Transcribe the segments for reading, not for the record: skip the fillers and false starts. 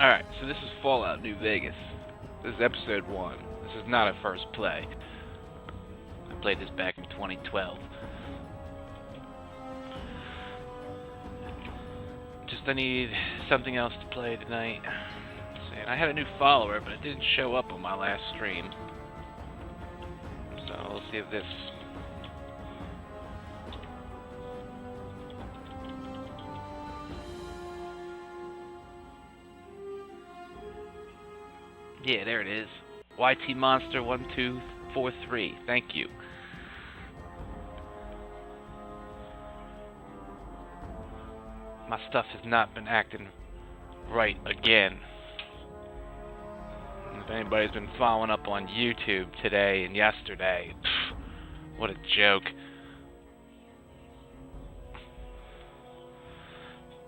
Alright, so this is Fallout New Vegas. This is episode 1. This is not a first play. I played this back in 2012. I need something else to play tonight. And I had a new follower, but it didn't show up on my last stream. So we'll see if this... Yeah, there it is. YT Monster 1243. Thank you. My stuff has not been acting right again. If anybody's been following up on YouTube today and yesterday, what a joke.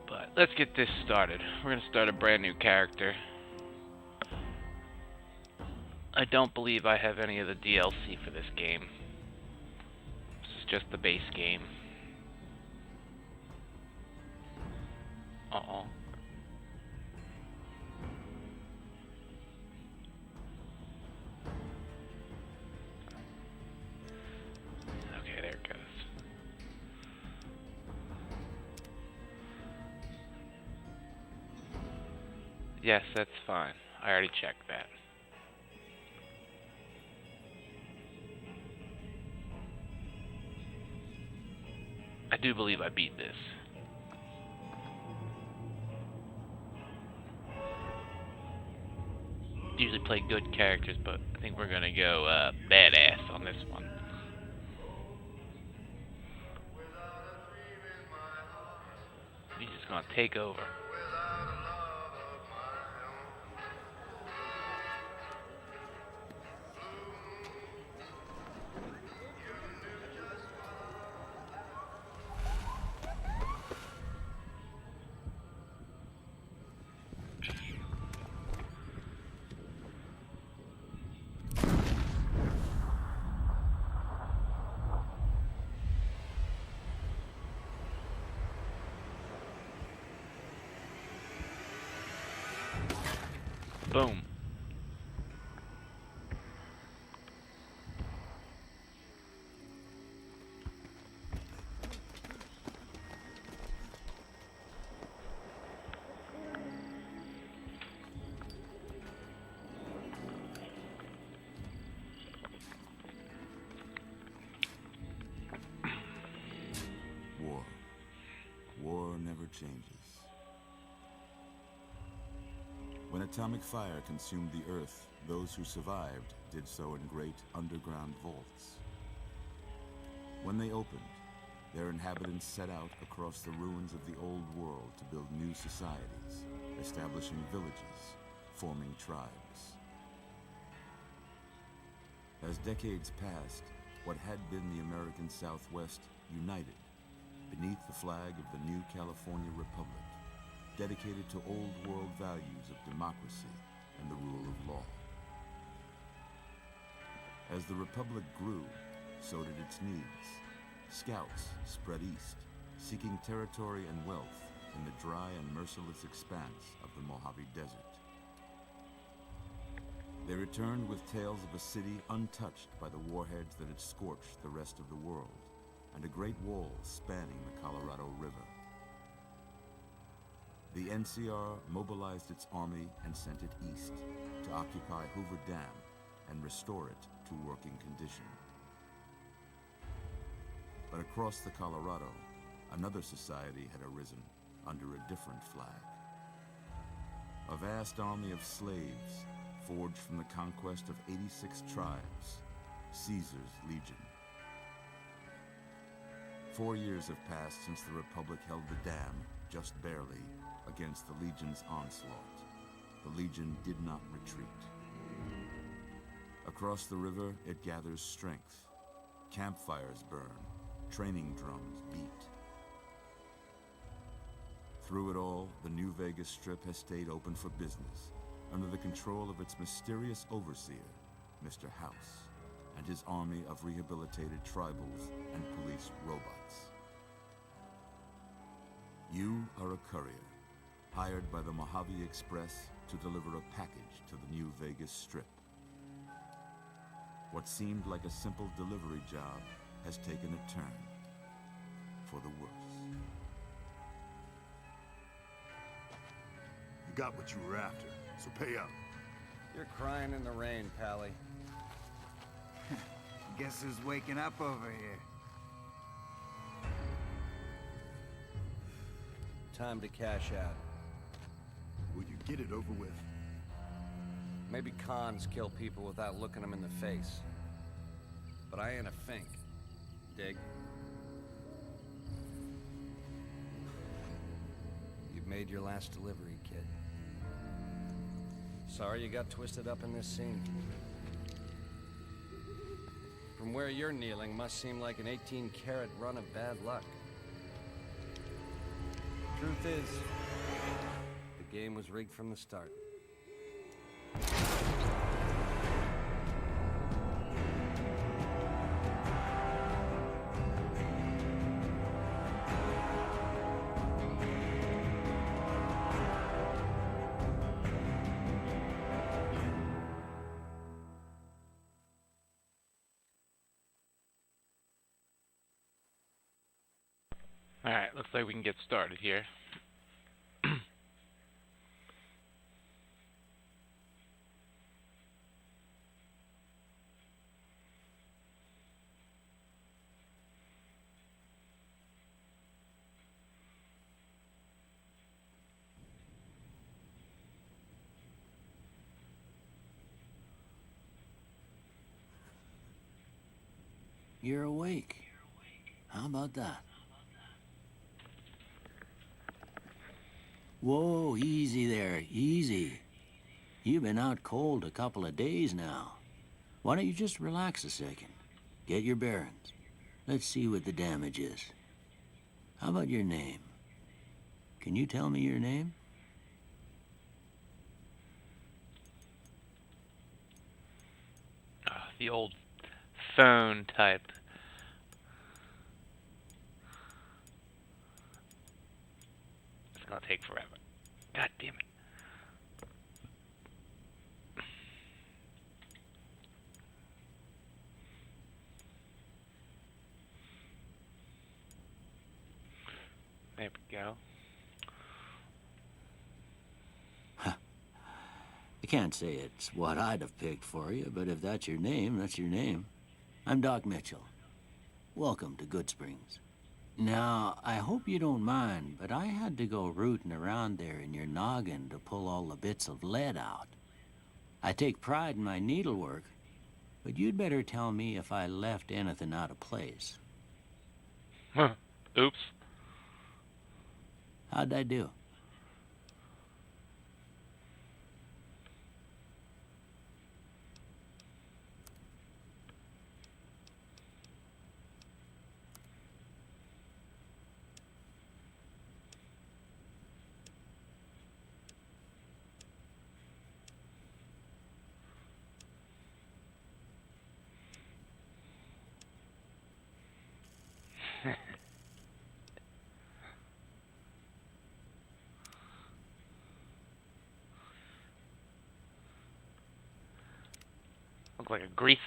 But let's get this started. We're going to start a brand new character. I don't believe I have any of the DLC for this game. This is just the base game. Uh-oh. Okay, there it goes. Yes, that's fine. I already checked that. I do believe I beat this. Usually play good characters, but I think we're gonna go badass on this one. He's just gonna take over. Boom. War never changes. When atomic fire consumed the Earth, those who survived did so in great underground vaults. When they opened, their inhabitants set out across the ruins of the old world to build new societies, establishing villages, forming tribes. As decades passed, what had been the American Southwest united beneath the flag of the new California Republic, dedicated to old world values of democracy and the rule of law. As the Republic grew, so did its needs. Scouts spread east, seeking territory and wealth in the dry and merciless expanse of the Mojave Desert. They returned with tales of a city untouched by the warheads that had scorched the rest of the world, and a great wall spanning the Colorado River. The NCR mobilized its army and sent it east to occupy Hoover Dam and restore it to working condition. But across the Colorado, another society had arisen under a different flag. A vast army of slaves forged from the conquest of 86 tribes, Caesar's Legion. 4 years have passed since the Republic held the dam, just barely, against the Legion's onslaught. The Legion did not retreat. Across the river, it gathers strength. Campfires burn, training drums beat. Through it all, the New Vegas Strip has stayed open for business, under the control of its mysterious overseer, Mr. House, and his army of rehabilitated tribals and police robots. You are a courier, hired by the Mojave Express to deliver a package to the New Vegas Strip. What seemed like a simple delivery job has taken a turn for the worse. You got what you were after, so pay up. You're crying in the rain, Pally. Guess who's waking up over here? Time to cash out. Will you get it over with? Maybe cons kill people without looking them in the face. But I ain't a fink. Dig? You've made your last delivery, kid. Sorry you got twisted up in this scene. From where you're kneeling must seem like an 18-carat run of bad luck. Truth is, the game was rigged from the start. Alright, looks like we can get started here. You're awake. How about that? Whoa, easy there, easy. You've been out cold a couple of days now. Why don't you just relax a second? Get your bearings. Let's see what the damage is. How about your name? Can you tell me your name? The old phone type. It's gonna take forever. God damn it. There we go. I can't say it's what I'd have picked for you, but if that's your name, that's your name. I'm Doc Mitchell. Welcome to Goodsprings. Now, I hope you don't mind, but I had to go rooting around there in your noggin to pull all the bits of lead out. I take pride in my needlework, but you'd better tell me if I left anything out of place. Oops. How'd I do? Look like a greaser.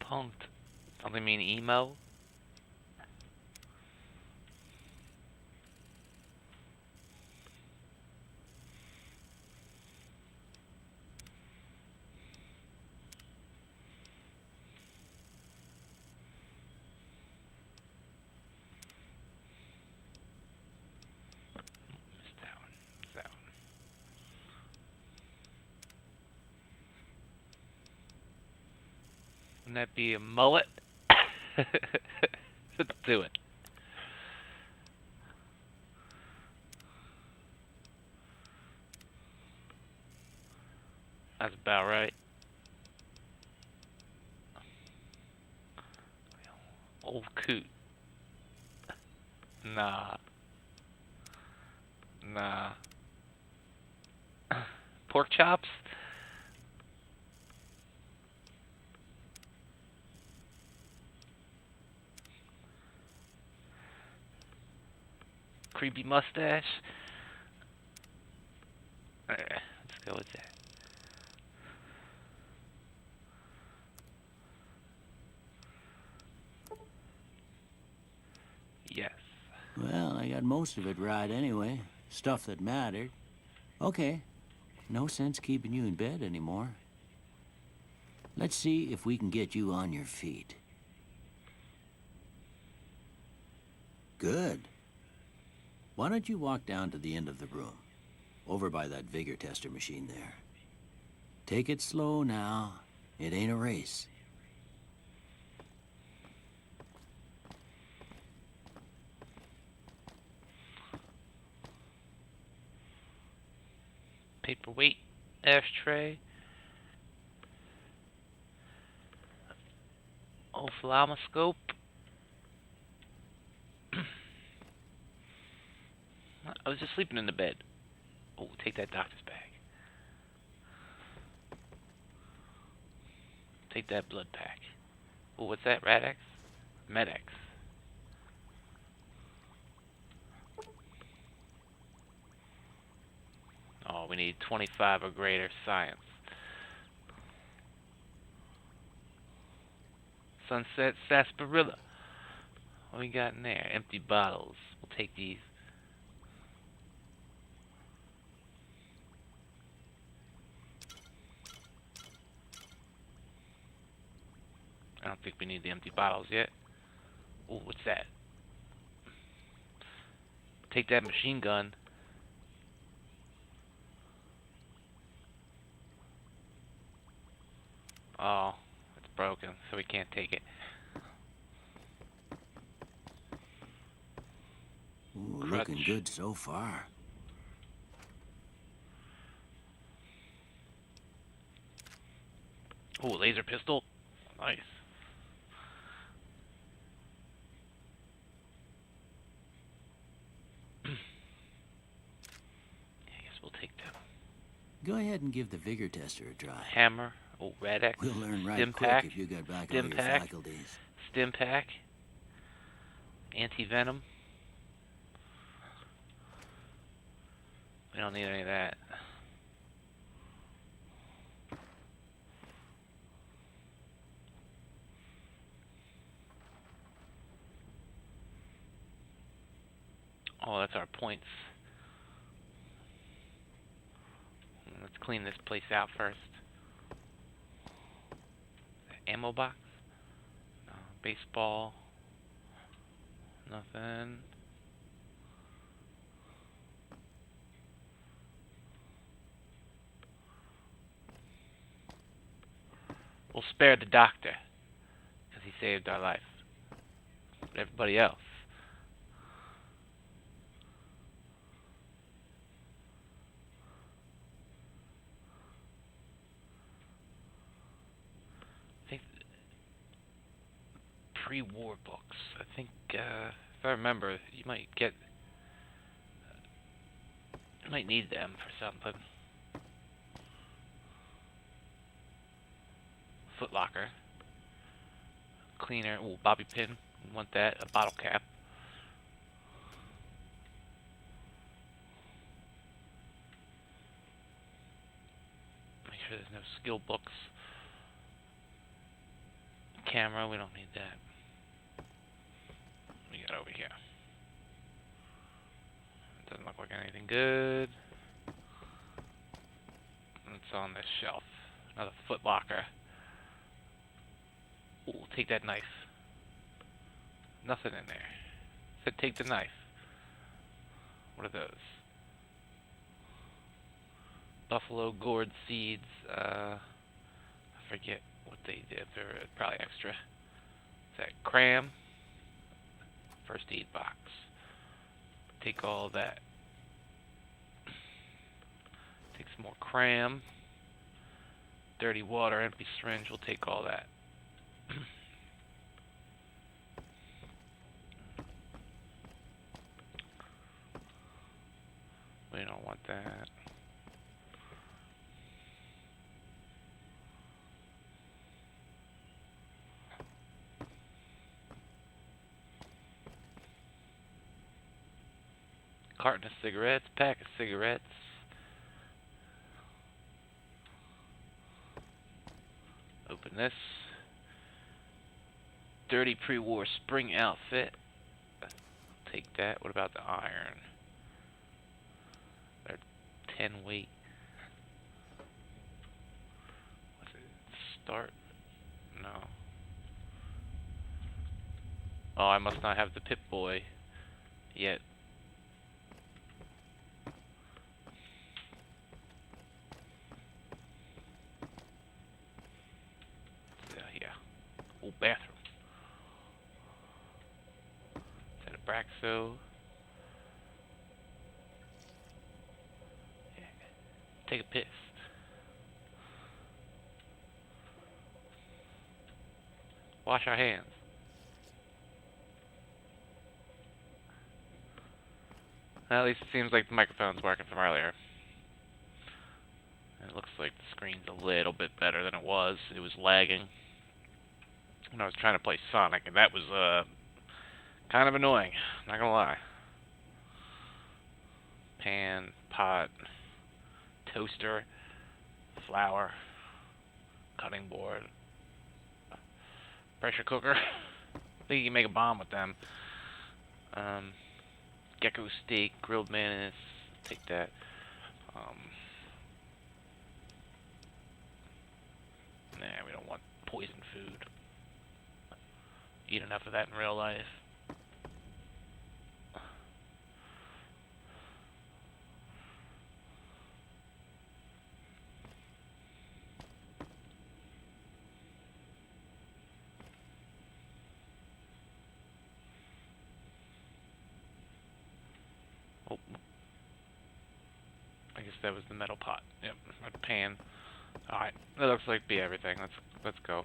Punked. Something mean emo? Missed that one. Missed that one. Wouldn't that be a mullet? Let's do it. That's about right. Old coot. Nah. Nah. Pork chops? Creepy mustache? Let's go with that. Yes. Well, I got most of it right anyway. Stuff that mattered. Okay. No sense keeping you in bed anymore. Let's see if we can get you on your feet. Good. Why don't you walk down to the end of the room? Over by that vigor tester machine there. Take it slow now. It ain't a race. Paperweight, ashtray, ophthalmoscope. I was just sleeping in the bed. Oh, take that doctor's bag. Take that blood pack. Oh, what's that? Radex? Medex. Oh, we need 25 or greater science. Sunset sarsaparilla. What we got in there? Empty bottles. We'll take these. I don't think we need the empty bottles yet. Oh, what's that? Take that machine gun. Oh, it's broken, so we can't take it. Ooh, Crutch. looking good so far. Oh, laser pistol. Nice. I guess we'll take that. Go ahead and give the vigor tester a try. Hammer. Oh, Radex. We'll learn right Stim quick pack. if you got back Stim all your pack. faculties. Stim pack. Anti-venom. We don't need any of that. Oh, that's our points. Let's clean this place out first. Ammo box? No. Baseball. Nothing. We'll spare the doctor, because he saved our life. But everybody else. I think pre-war books. I think, if I remember, you might need them for something. Footlocker. Cleaner. Ooh, bobby pin. Want that. A bottle cap. Make sure there's no skill books. Camera. We don't need that. What we got over here? Doesn't look like anything good. It's on this shelf. Another footlocker. Ooh, take that knife. Nothing in there. Said take the knife. What are those? Buffalo gourd seeds. I forget what they did. They're probably extra. Is that cram? First aid box. Take all that. Take some more cram. Dirty water, empty syringe, we'll take all that. We don't want that. Carton of cigarettes, pack of cigarettes. Open this. Dirty pre-war spring outfit. Take that. What about the iron? They're 10 weight. What's it? Start? No. Oh, I must not have the Pip-Boy yet. Yeah. Oh, bathroom. Is that a Braxo? Yeah. Take a piss. Wash our hands. At least it seems like the microphone's working from earlier. It looks like the screen's a little bit better than it was. It was lagging when I was trying to play Sonic, and that was kind of annoying, not gonna lie. Pan, pot, toaster, flour, cutting board, pressure cooker. I think you can make a bomb with them. Gecko steak, grilled mayonnaise, take that. Nah, we don't want poison food. Eat enough of that in real life. Oh. I guess that was the metal pot. Yep, or pan. Alright, that looks like be everything. Let's go.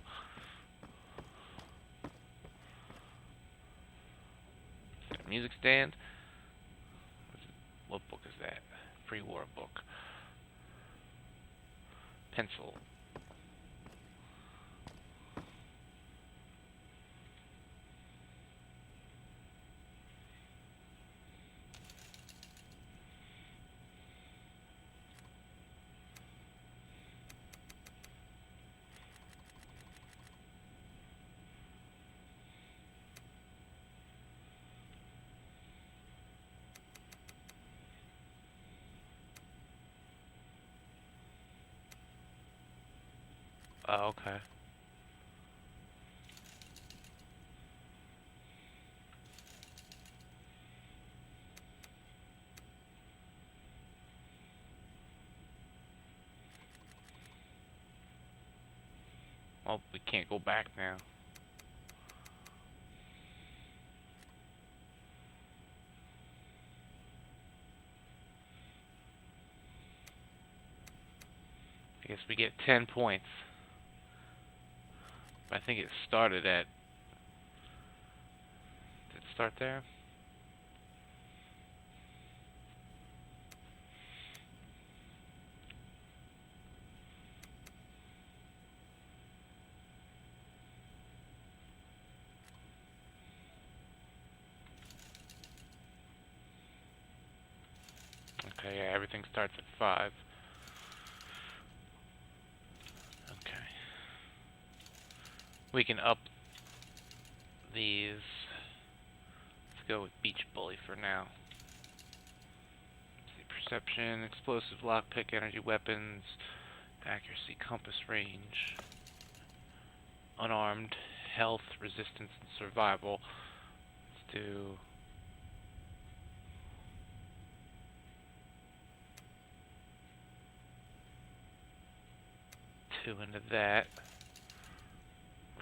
Is that a music stand? What book is that? Pre-war book. Pencil. Oh, okay. Well, we can't go back now. I guess we get 10 points. I think it started at... Did it start there? Okay, yeah, everything starts at 5. Okay. We can up these. Let's go with Beach Bully for now. Let's see, perception, explosive, lockpick, energy weapons, accuracy, compass range, unarmed, health, resistance, and survival. Let's do... into that.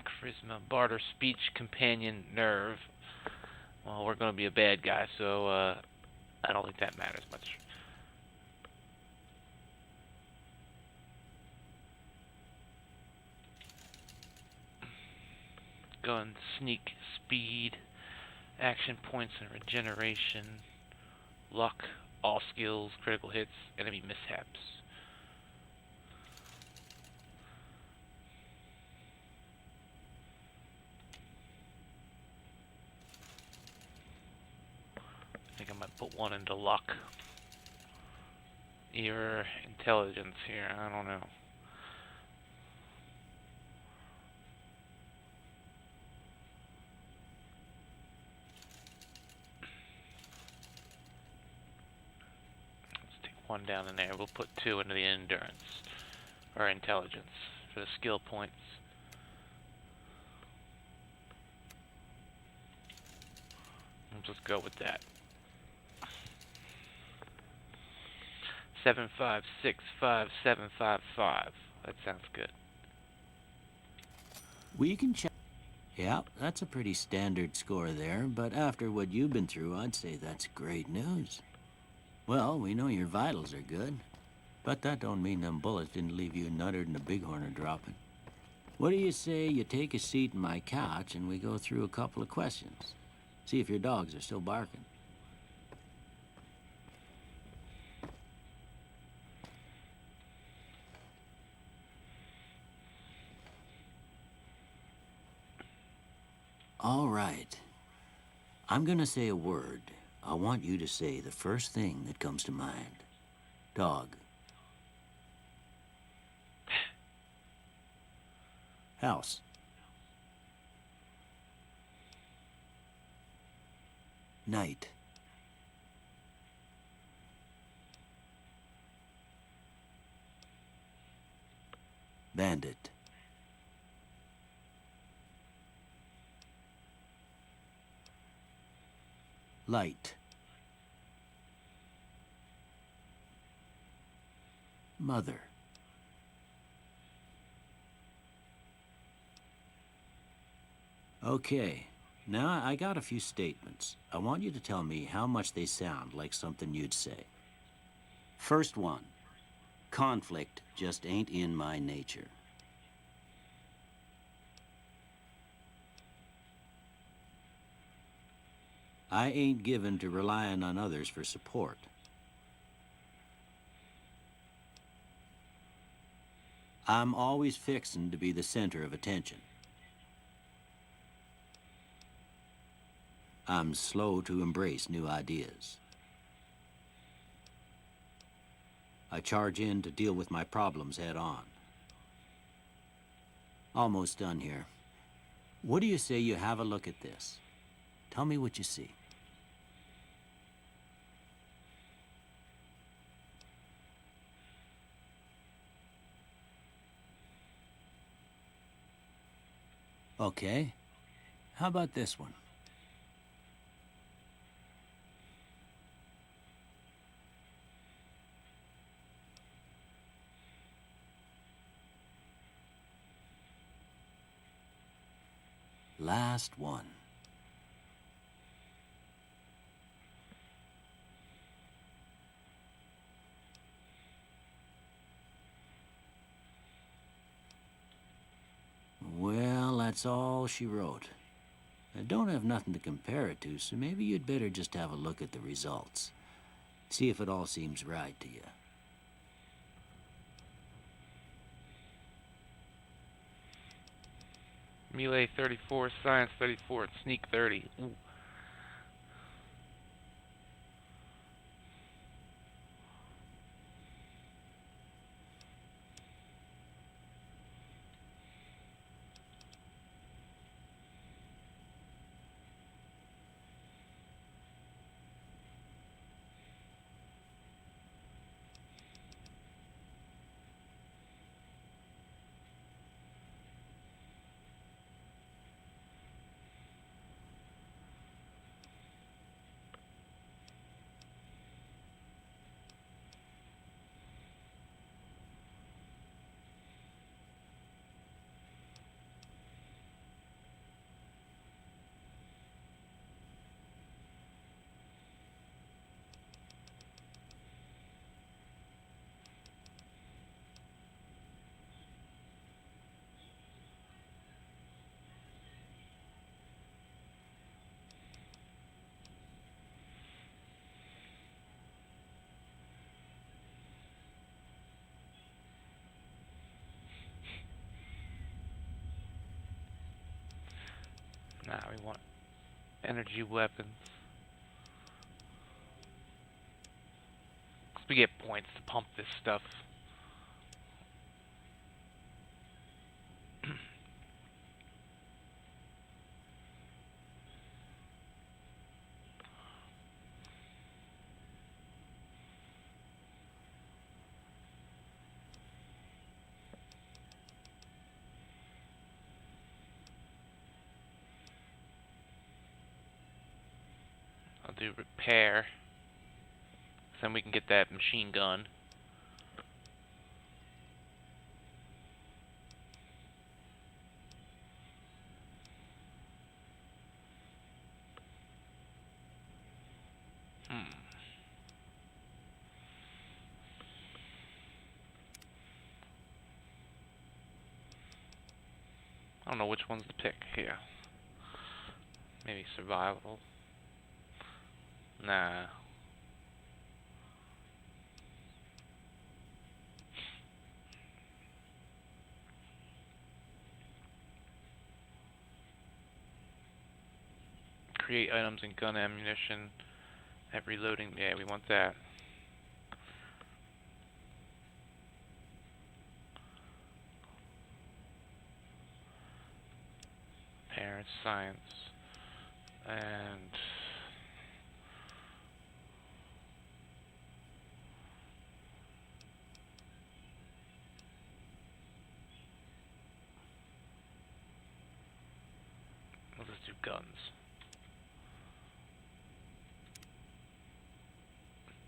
Charisma, barter, speech, companion, nerve. Well, we're going to be a bad guy, so I don't think that matters much. gun, sneak, speed, action points and regeneration, luck, all skills, critical hits, enemy mishaps. I think I might put one into luck. Your intelligence here, I don't know. Let's take one down in there. We'll put 2 into the endurance, or intelligence, for the skill points. We'll just go with that. 7565755. That sounds good. We can check. Yeah, that's a pretty standard score there, but after what you've been through, I'd say that's great news. Well, we know your vitals are good, but that don't mean them bullets didn't leave you nuttered and a bighorn are dropping. What do you say you take a seat in my couch and we go through a couple of questions? See if your dogs are still barking. All right. I'm gonna say a word. I want you to say the first thing that comes to mind. Dog. House. Night. Bandit. Light. Mother. Okay, now I got a few statements. I want you to tell me how much they sound like something you'd say. First one. Conflict just ain't in my nature. I ain't given to relying on others for support. I'm always fixin' to be the center of attention. I'm slow to embrace new ideas. I charge in to deal with my problems head on. Almost done here. What do you say you have a look at this? Tell me what you see. Okay. How about this one? Last one. Well, that's all she wrote. I don't have nothing to compare it to, so maybe you'd better just have a look at the results. See if it all seems right to you. Melee 34, Science 34, and Sneak 30. Ooh. Nah, we want energy weapons. 'Cause we get points to pump this stuff. I'll do repair. Then we can get that machine gun. I don't know which ones to pick here. Maybe survival. Nah. Create items and gun ammunition at reloading. Yeah, we want that. Parents, science, and we'll just do guns.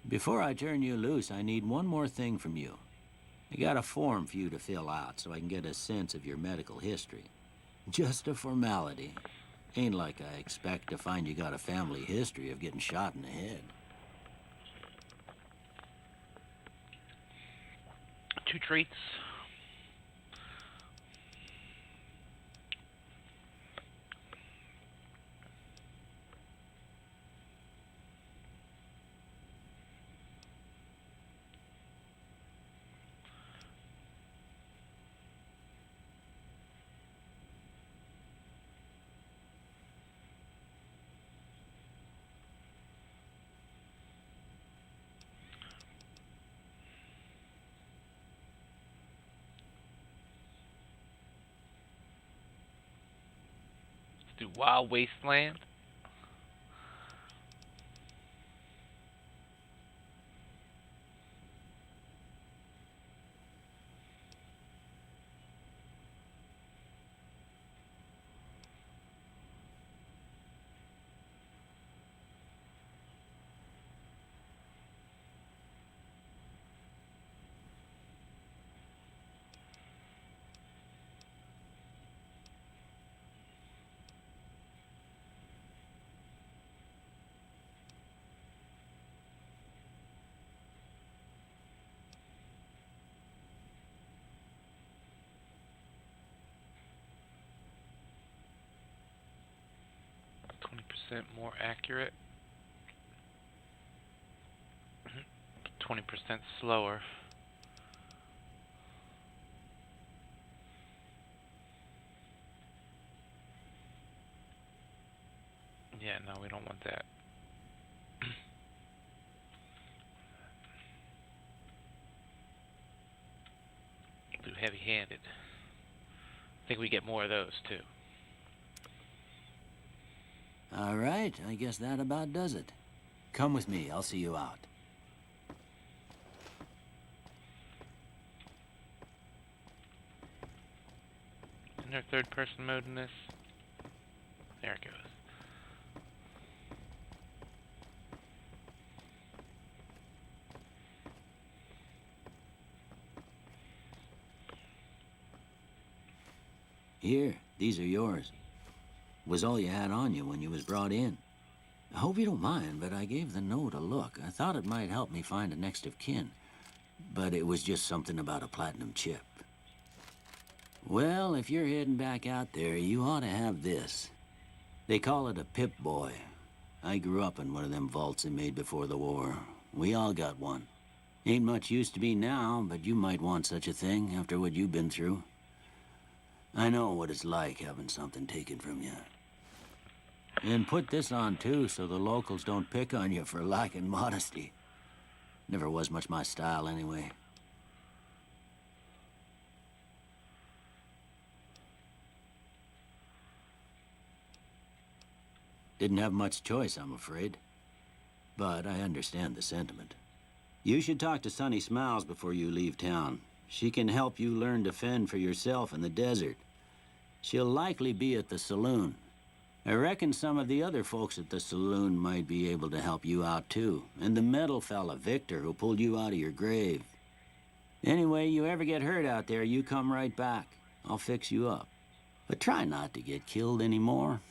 Before I turn you loose, I need one more thing from you. I got a form for you to fill out so I can get a sense of your medical history. Just a formality. Ain't like I expect to find you got a family history of getting shot in the head. 2 traits. Do Wild Wasteland. More accurate. 20% slower. Yeah, no, we don't want that. Do heavy-handed. I think we get more of those too. All right, I guess that about does it. Come with me, I'll see you out. Isn't there third-person mode in this? There it goes. Here, these are yours. Was all you had on you when you was brought in. I hope you don't mind, but I gave the note a look. I thought it might help me find a next of kin. But it was just something about a platinum chip. Well, if you're heading back out there, you ought to have this. They call it a Pip-Boy. I grew up in one of them vaults they made before the war. We all got one. Ain't much use to be now, but you might want such a thing after what you've been through. I know what it's like having something taken from you. And put this on, too, so the locals don't pick on you for lacking modesty. Never was much my style, anyway. Didn't have much choice, I'm afraid. But I understand the sentiment. You should talk to Sunny Smiles before you leave town. She can help you learn to fend for yourself in the desert. She'll likely be at the saloon. I reckon some of the other folks at the saloon might be able to help you out, too. And the metal fella, Victor, who pulled you out of your grave. Anyway, you ever get hurt out there, you come right back. I'll fix you up. But try not to get killed anymore.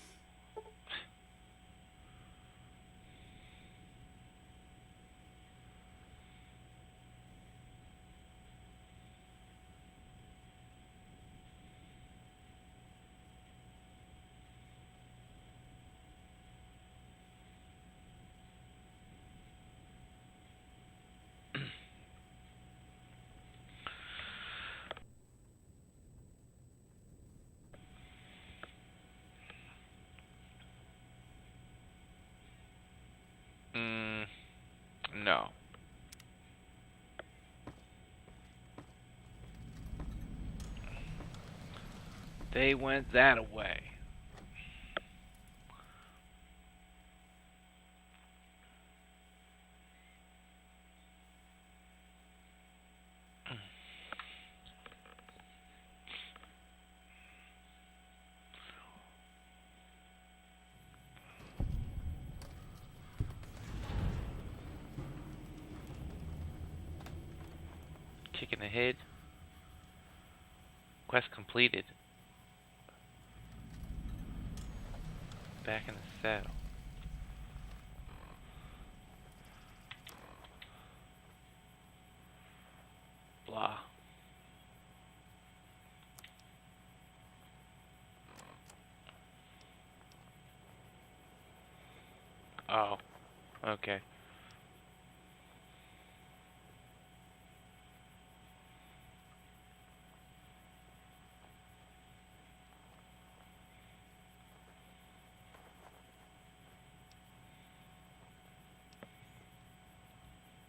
No. They went that away. Kick in the head. Quest completed. Back in the saddle. Blah. Oh. Okay.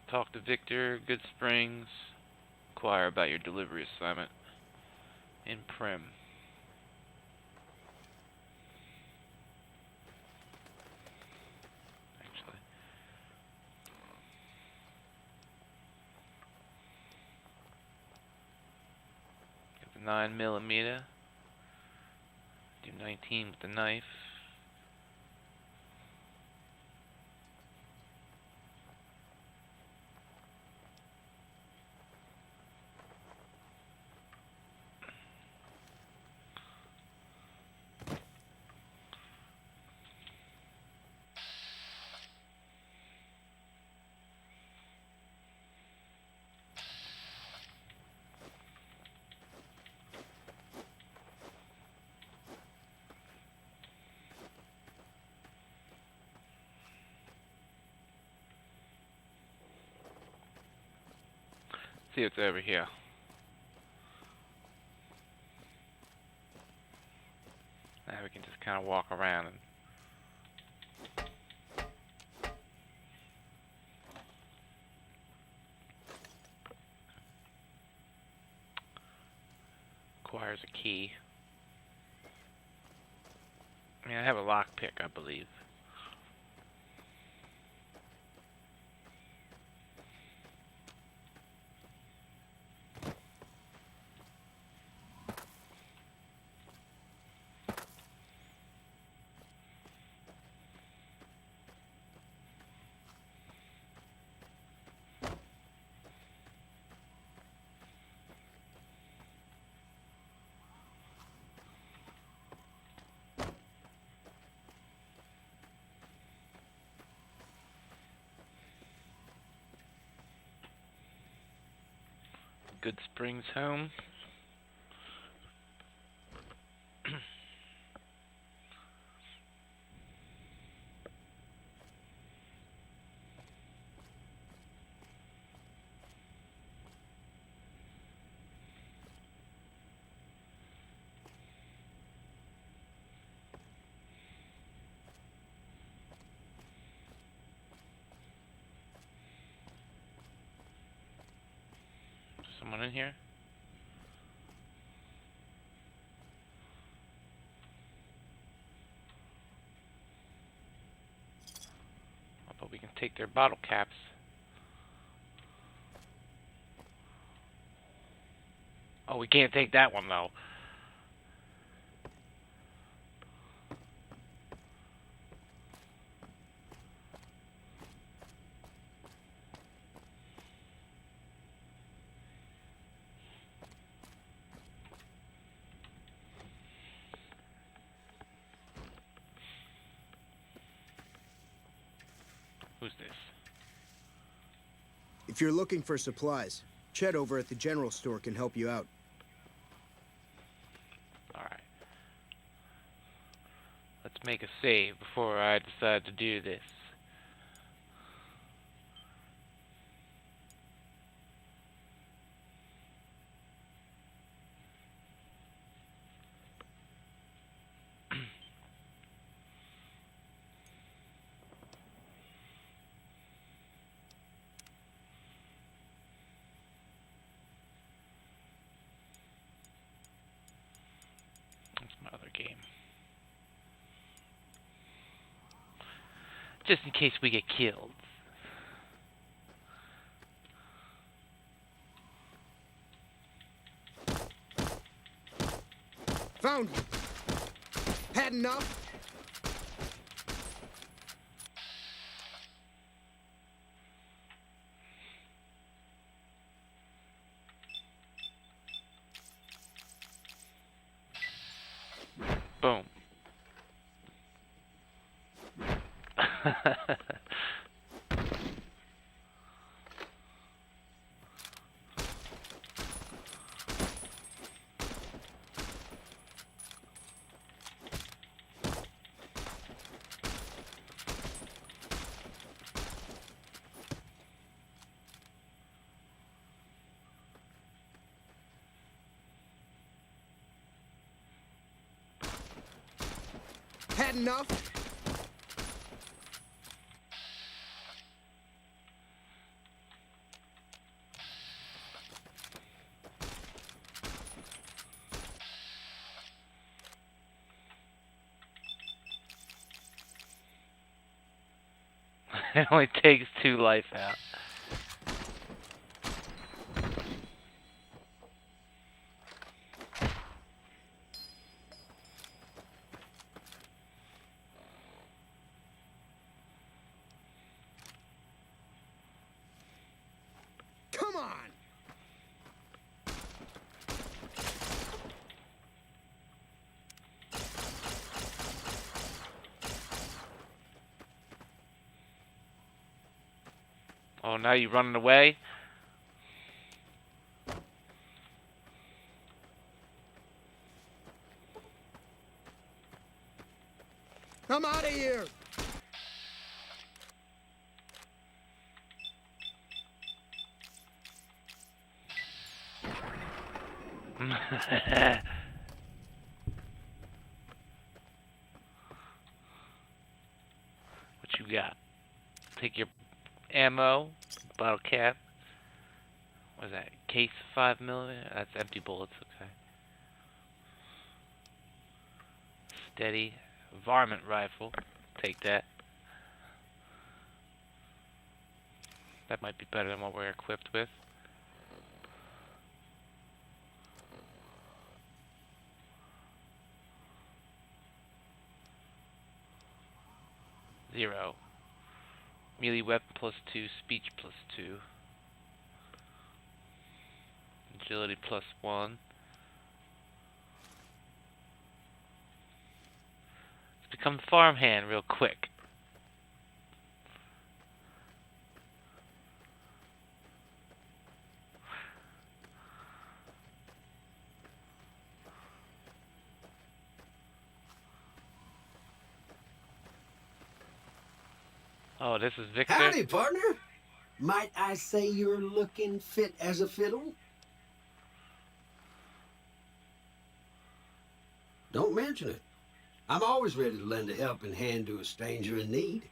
Talk to Victor, Good Springs. Inquire about your delivery assignment in Prim. Actually. Got the 9mm. Do 19 with the knife. See what's over here. Now we can just kind of walk around and requires a key. I mean, I have a lockpick, I believe. Good Springs home. Someone in here? Oh, but we can take their bottle caps. Oh, we can't take that one though. Who's this? If you're looking for supplies, Chet over at the general store can help you out. Alright. Let's make a save before I decide to do this. That's my other game. Just in case we get killed. Found you. Had enough? Boom. Had enough? It only takes 2 life out. Come on! Oh, now you running away? I'm out of here! What you got? Take your ammo, bottle cap. What is that? Case 5mm? That's empty bullets, okay. Steady. Varmint rifle. Take that. That might be better than what we're equipped with. Zero. Melee weapon +2, speech +2. Agility +1. Let's become farmhand real quick. Oh, this is Victor. Howdy, partner. Might I say you're looking fit as a fiddle? Don't mention it. I'm always ready to lend a helping hand to a stranger in need.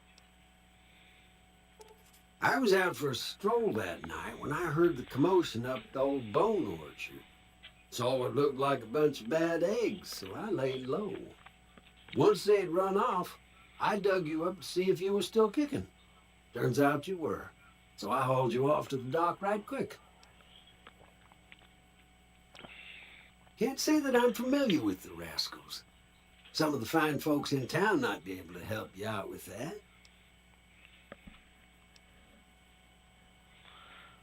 I was out for a stroll that night when I heard the commotion up at the old bone orchard. Saw what looked like a bunch of bad eggs, so I laid low. Once they had run off, I dug you up to see if you were still kicking. Turns out you were. So I hauled you off to the dock right quick. Can't say that I'm familiar with the rascals. Some of the fine folks in town might be able to help you out with that.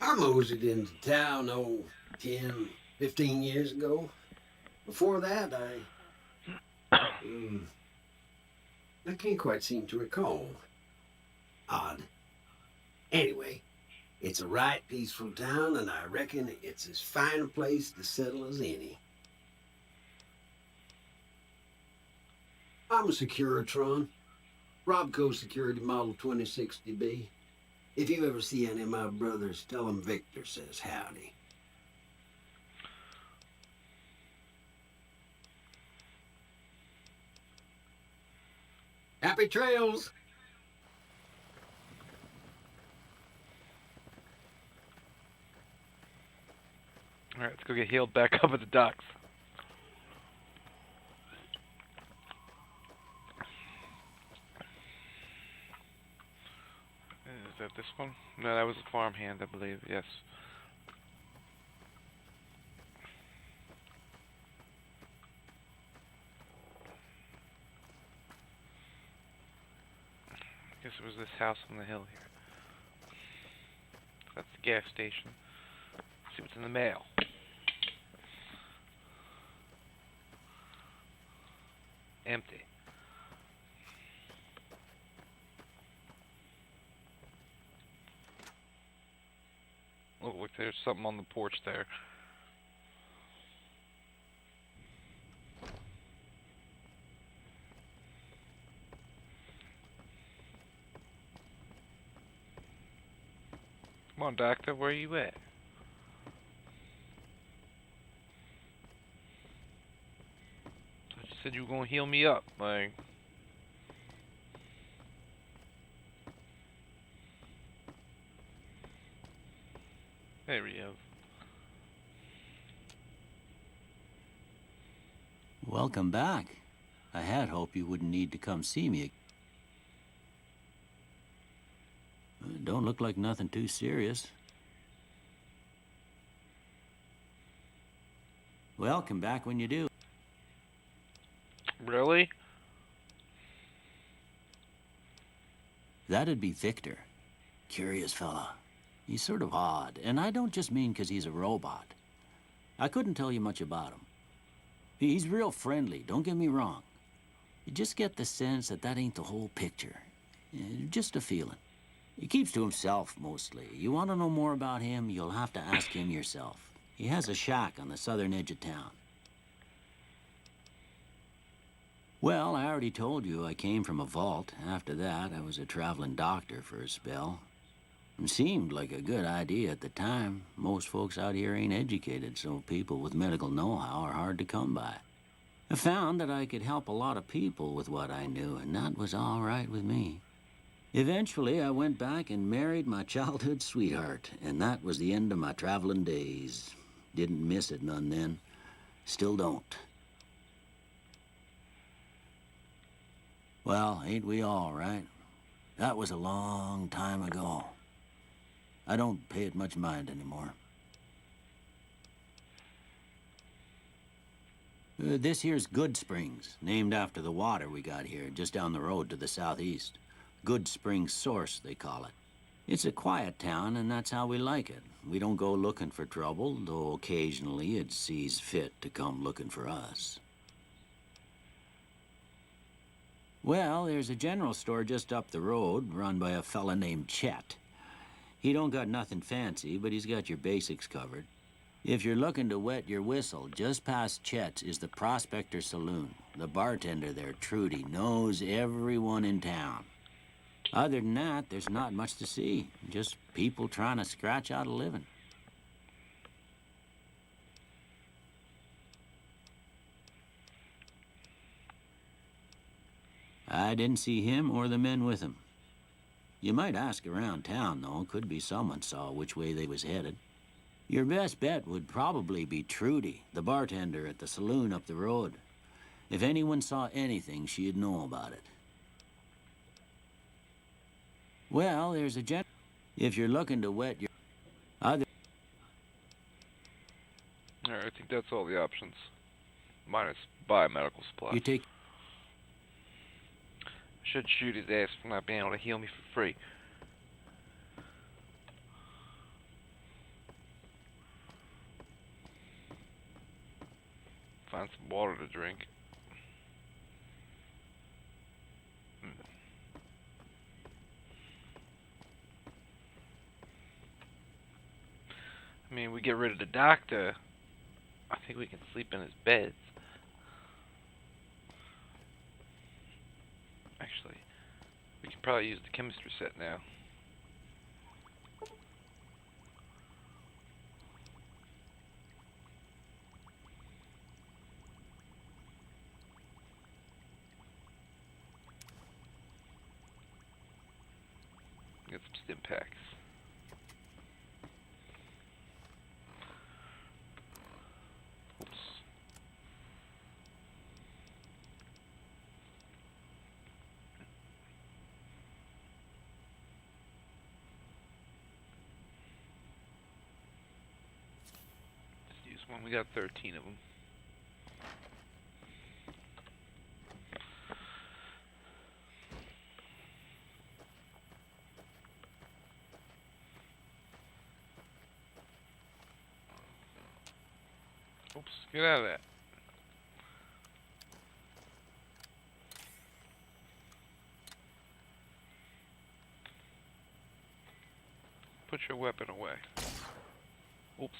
I moseyed into town, 10, 15 years ago. Before that, I can't quite seem to recall. Odd. Anyway, it's a right peaceful town, and I reckon it's as fine a place to settle as any. I'm a Securitron. Robco Security Model 2060B. If you ever see any of my brothers, tell them Victor says howdy. Happy trails! Alright, let's go get healed back up at the docks. Is that this one? No, that was a farmhand, I believe. Yes. I guess it was this house on the hill here. That's the gas station. Let's see what's in the mail. Empty. Oh, look, there's something on the porch there. Come on, doctor, where you at? You said you were gonna heal me up, like. There we go. Welcome back. I had hoped you wouldn't need to come see me. Don't look like nothing too serious. Well, come back when you do. Really? That'd be Victor. Curious fella. He's sort of odd, and I don't just mean 'cause he's a robot. I couldn't tell you much about him. He's real friendly, don't get me wrong. You just get the sense that that ain't the whole picture. Just a feeling. He keeps to himself, mostly. You want to know more about him, you'll have to ask him yourself. He has a shack on the southern edge of town. Well, I already told you I came from a vault. After that, I was a traveling doctor for a spell. It seemed like a good idea at the time. Most folks out here ain't educated, so people with medical know-how are hard to come by. I found that I could help a lot of people with what I knew, and that was all right with me. Eventually, I went back and married my childhood sweetheart, and that was the end of my traveling days. Didn't miss it none then. Still don't. Well, ain't we all, right? That was a long time ago. I don't pay it much mind anymore. This here's Good Springs, named after the water we got here, just down the road to the southeast. Good Springs Source, they call it. It's a quiet town, and that's how we like it. We don't go looking for trouble, though occasionally it sees fit to come looking for us. Well, there's a general store just up the road, run by a fella named Chet. He don't got nothing fancy, but he's got your basics covered. If you're looking to wet your whistle, just past Chet's is the Prospector Saloon. The bartender there, Trudy, knows everyone in town. Other than that, there's not much to see. Just people trying to scratch out a living. I didn't see him or the men with him. You might ask around town, though. Could be someone saw which way they was headed. Your best bet would probably be Trudy, the bartender at the saloon up the road. If anyone saw anything, she'd know about it. Well, there's a if you're looking to wet your other... Alright, I think that's all the options. Minus buy medical supplies. You take... Should shoot his ass for not being able to heal me for free. Find some water to drink. I mean, we get rid of the doctor. I think we can sleep in his beds. Actually, we can probably use the chemistry set now. Get some stim packs. Oops. Just use one. We got 13 of them. Oops, get out of that. Put your weapon away. Oops.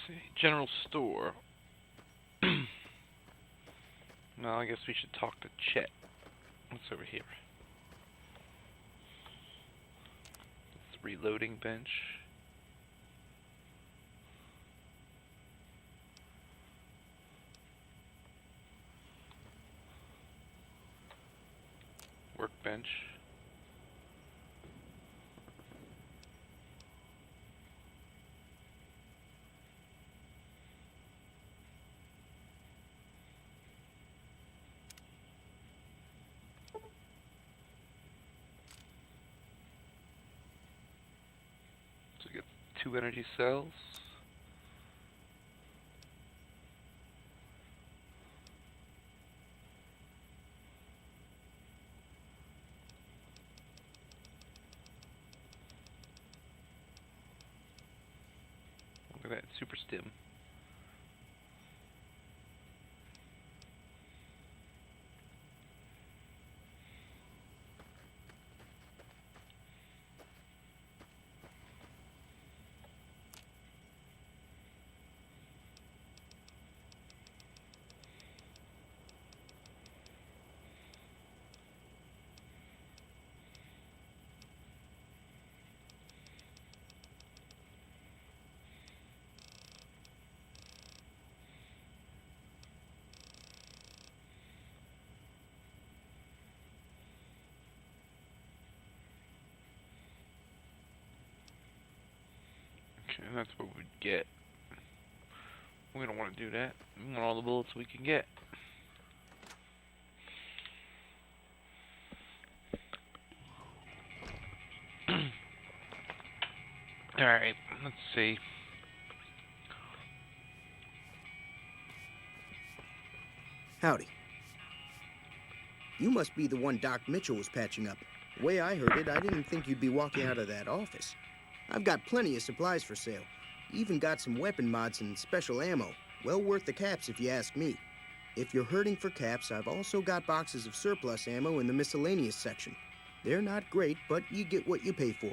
See, general store. No, I guess we should talk to Chet. What's over here? It's the reloading bench. Workbench. So we get 2 energy cells. Look at that, super stim. Okay, that's what we'd get. We don't want to do that. We want all the bullets we can get. Alright, let's see. Howdy. You must be the one Doc Mitchell was patching up. The way I heard it, I didn't think you'd be walking out of that office. I've got plenty of supplies for sale. Even got some weapon mods and special ammo. Well worth the caps if you ask me. If you're hurting for caps, I've also got boxes of surplus ammo in the miscellaneous section. They're not great, but you get what you pay for.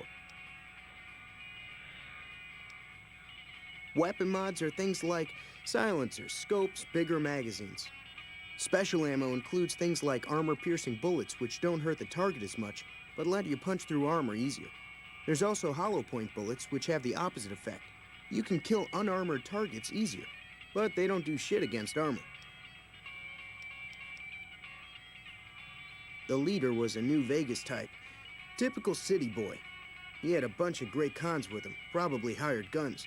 Weapon mods are things like silencers, scopes, bigger magazines. Special ammo includes things like armor-piercing bullets, which don't hurt the target as much, but let you punch through armor easier. There's also hollow point bullets, which have the opposite effect. You can kill unarmored targets easier, but they don't do shit against armor. The leader was a New Vegas type. Typical city boy. He had a bunch of Great Khans with him, probably hired guns.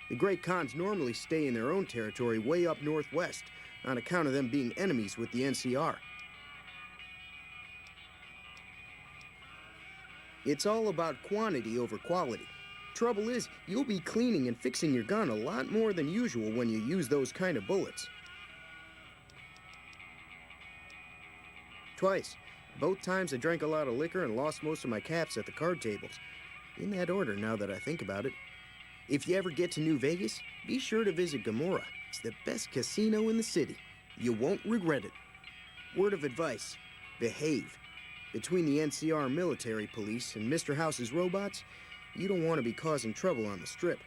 The Great Khans normally stay in their own territory way up northwest, on account of them being enemies with the NCR. It's all about quantity over quality. Trouble is, you'll be cleaning and fixing your gun a lot more than usual when you use those kind of bullets. Twice. Both times I drank a lot of liquor and lost most of my caps at the card tables. In that order, now that I think about it. If you ever get to New Vegas, be sure to visit Gomorrah. It's the best casino in the city. You won't regret it. Word of advice, behave. Between the NCR military police and Mr. House's robots, you don't want to be causing trouble on the Strip.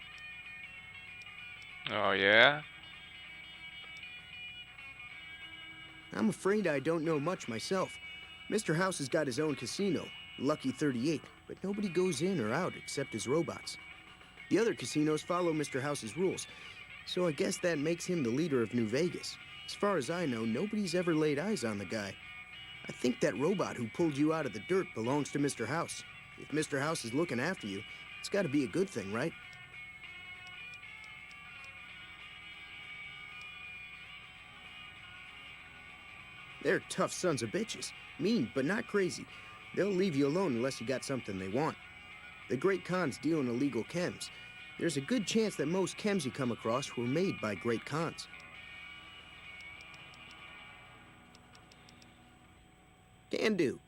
Oh, yeah? I'm afraid I don't know much myself. Mr. House has got his own casino, Lucky 38, but nobody goes in or out except his robots. The other casinos follow Mr. House's rules, so I guess that makes him the leader of New Vegas. As far as I know, nobody's ever laid eyes on the guy. I think that robot who pulled you out of the dirt belongs to Mr. House. If Mr. House is looking after you, it's got to be a good thing, right? They're tough sons of bitches. Mean, but not crazy. They'll leave you alone unless you got something they want. The Great Khans deal in illegal chems. There's a good chance that most chems you come across were made by Great Khans. Can do.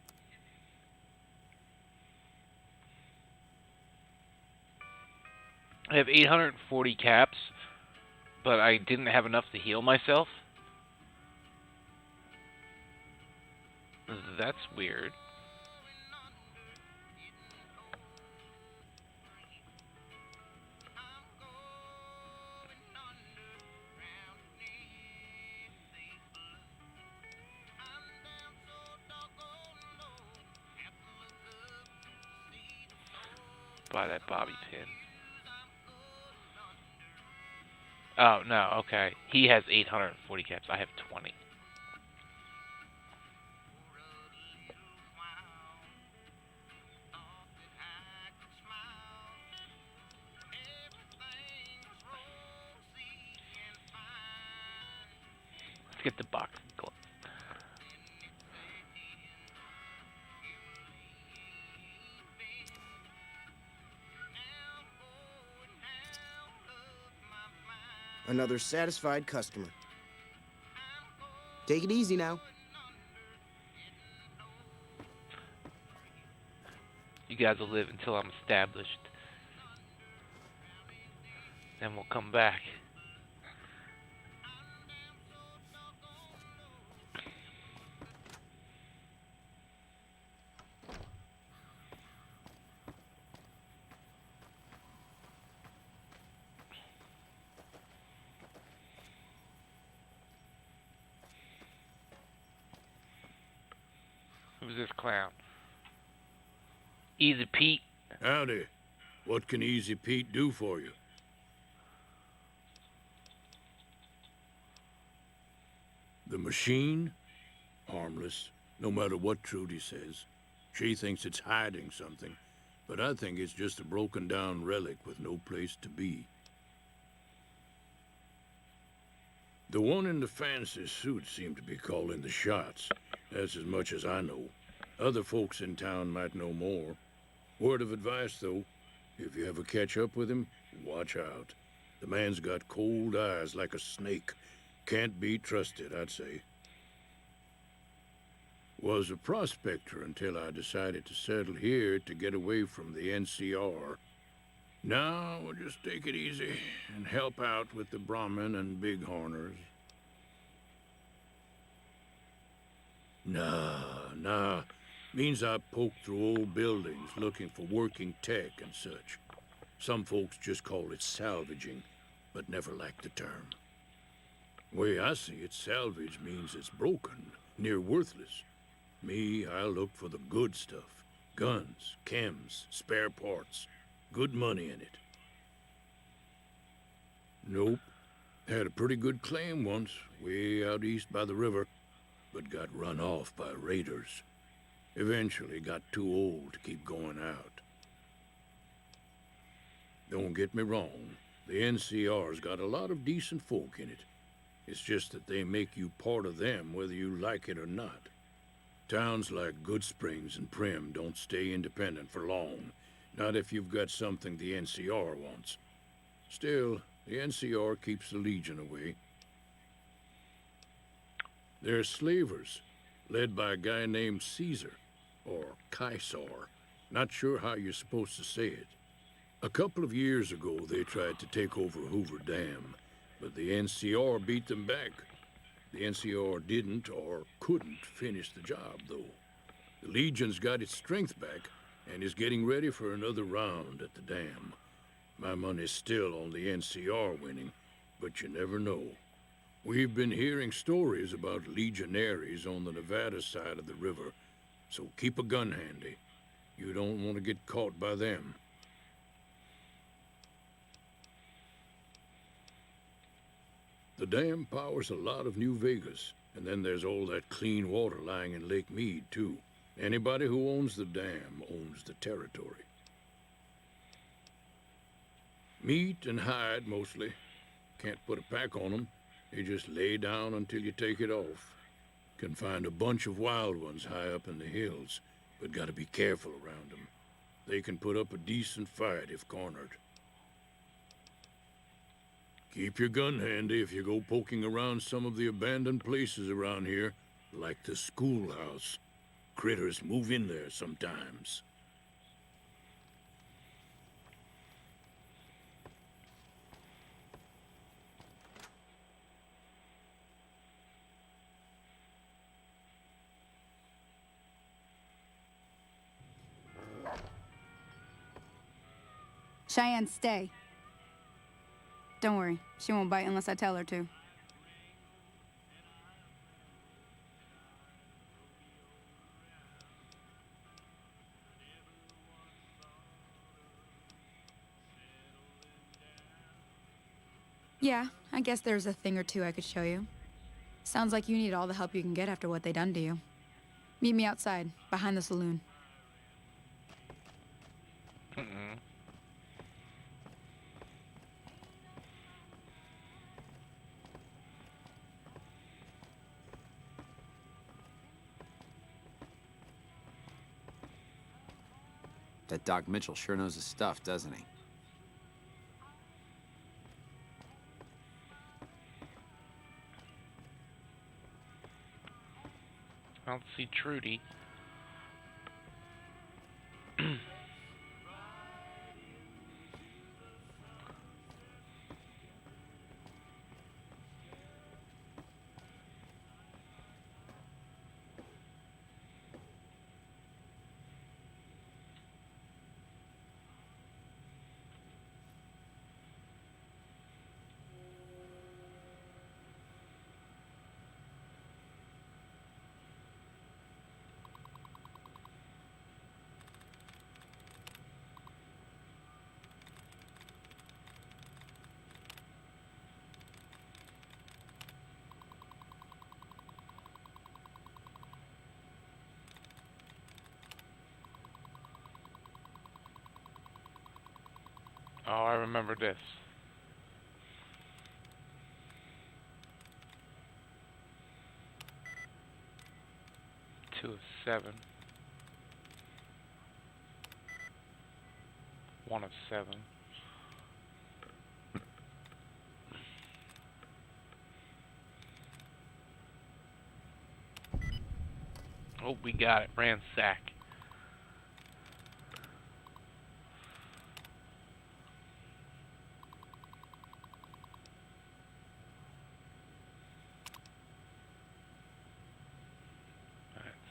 I have 840 caps, but I didn't have enough to heal myself. That's weird. Buy that bobby pin. Oh, no, okay. He has 840 caps. I have 20. Let's get the box glove. Another satisfied customer. Take it easy now. You guys will live until I'm established. Then we'll come back. Who's this clown? Easy Pete. Howdy. What can Easy Pete do for you? The machine? Harmless, no matter what Trudy says. She thinks it's hiding something, but I think it's just a broken down relic with no place to be. The one in the fancy suit seemed to be calling the shots. That's as much as I know. Other folks in town might know more. Word of advice, though, if you ever catch up with him, watch out. The man's got cold eyes like a snake. Can't be trusted, I'd say. Was a prospector until I decided to settle here to get away from the NCR. Now, we'll just take it easy and help out with the Brahmin and Bighorners. Nah. Means I poke through old buildings looking for working tech and such. Some folks just call it salvaging, but never liked the term. Way I see it, salvage means it's broken, near worthless. Me, I look for the good stuff. Guns, chems, spare parts. Good money in it. Nope. Had a pretty good claim once, way out east by the river, but got run off by raiders. Eventually got too old to keep going out. Don't get me wrong, the NCR's got a lot of decent folk in it. It's just that they make you part of them whether you like it or not. Towns like Goodsprings and Prim don't stay independent for long, not if you've got something the NCR wants. Still, the NCR keeps the Legion away. They're slavers, led by a guy named Caesar, or Caesar. Not sure how you're supposed to say it. A couple of years ago, they tried to take over Hoover Dam, but the NCR beat them back. The NCR didn't or couldn't finish the job, though. The Legion's got its strength back and is getting ready for another round at the dam. My money's still on the NCR winning, but you never know. We've been hearing stories about legionaries on the Nevada side of the river, so keep a gun handy. You don't want to get caught by them. The dam powers a lot of New Vegas, and then there's all that clean water lying in Lake Mead, too. Anybody who owns the dam owns the territory. Meat and hide, mostly. Can't put a pack on them. You just lay down until you take it off. Can find a bunch of wild ones high up in the hills, but gotta be careful around them. They can put up a decent fight if cornered. Keep your gun handy if you go poking around some of the abandoned places around here, like the schoolhouse. Critters move in there sometimes. Cheyenne, stay. Don't worry, she won't bite unless I tell her to. Yeah, I guess there's a thing or two I could show you. Sounds like you need all the help you can get after what they done to you. Meet me outside, behind the saloon. That Doc Mitchell sure knows his stuff, doesn't he? I don't see Trudy. Oh, I remember this. Two of 7. 1 of 7. Oh, we got it. Ransack.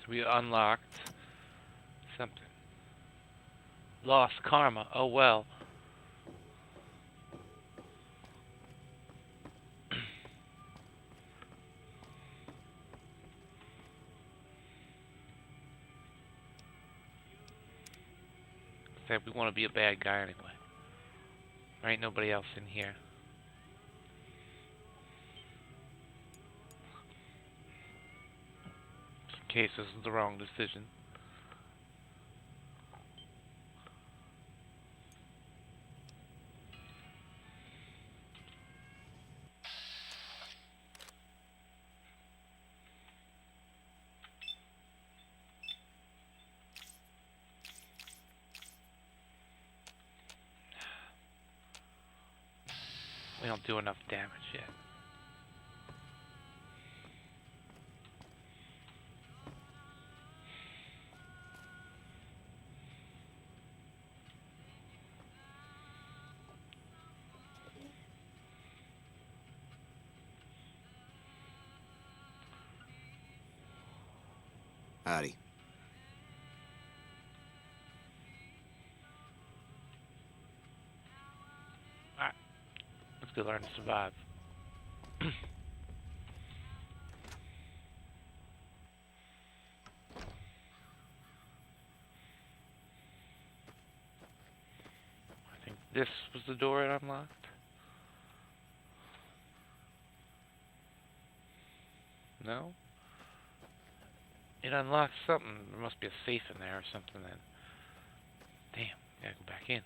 We unlocked something. Lost karma. Oh well. Said we want to be a bad guy anyway. There ain't nobody else in here. Just in case this is the wrong decision. We don't do enough damage yet. Howdy. Alright. Let's go learn to survive. I think this was the door it unlocked. No? It unlocks something. There must be a safe in there or something then. Damn, gotta go back in.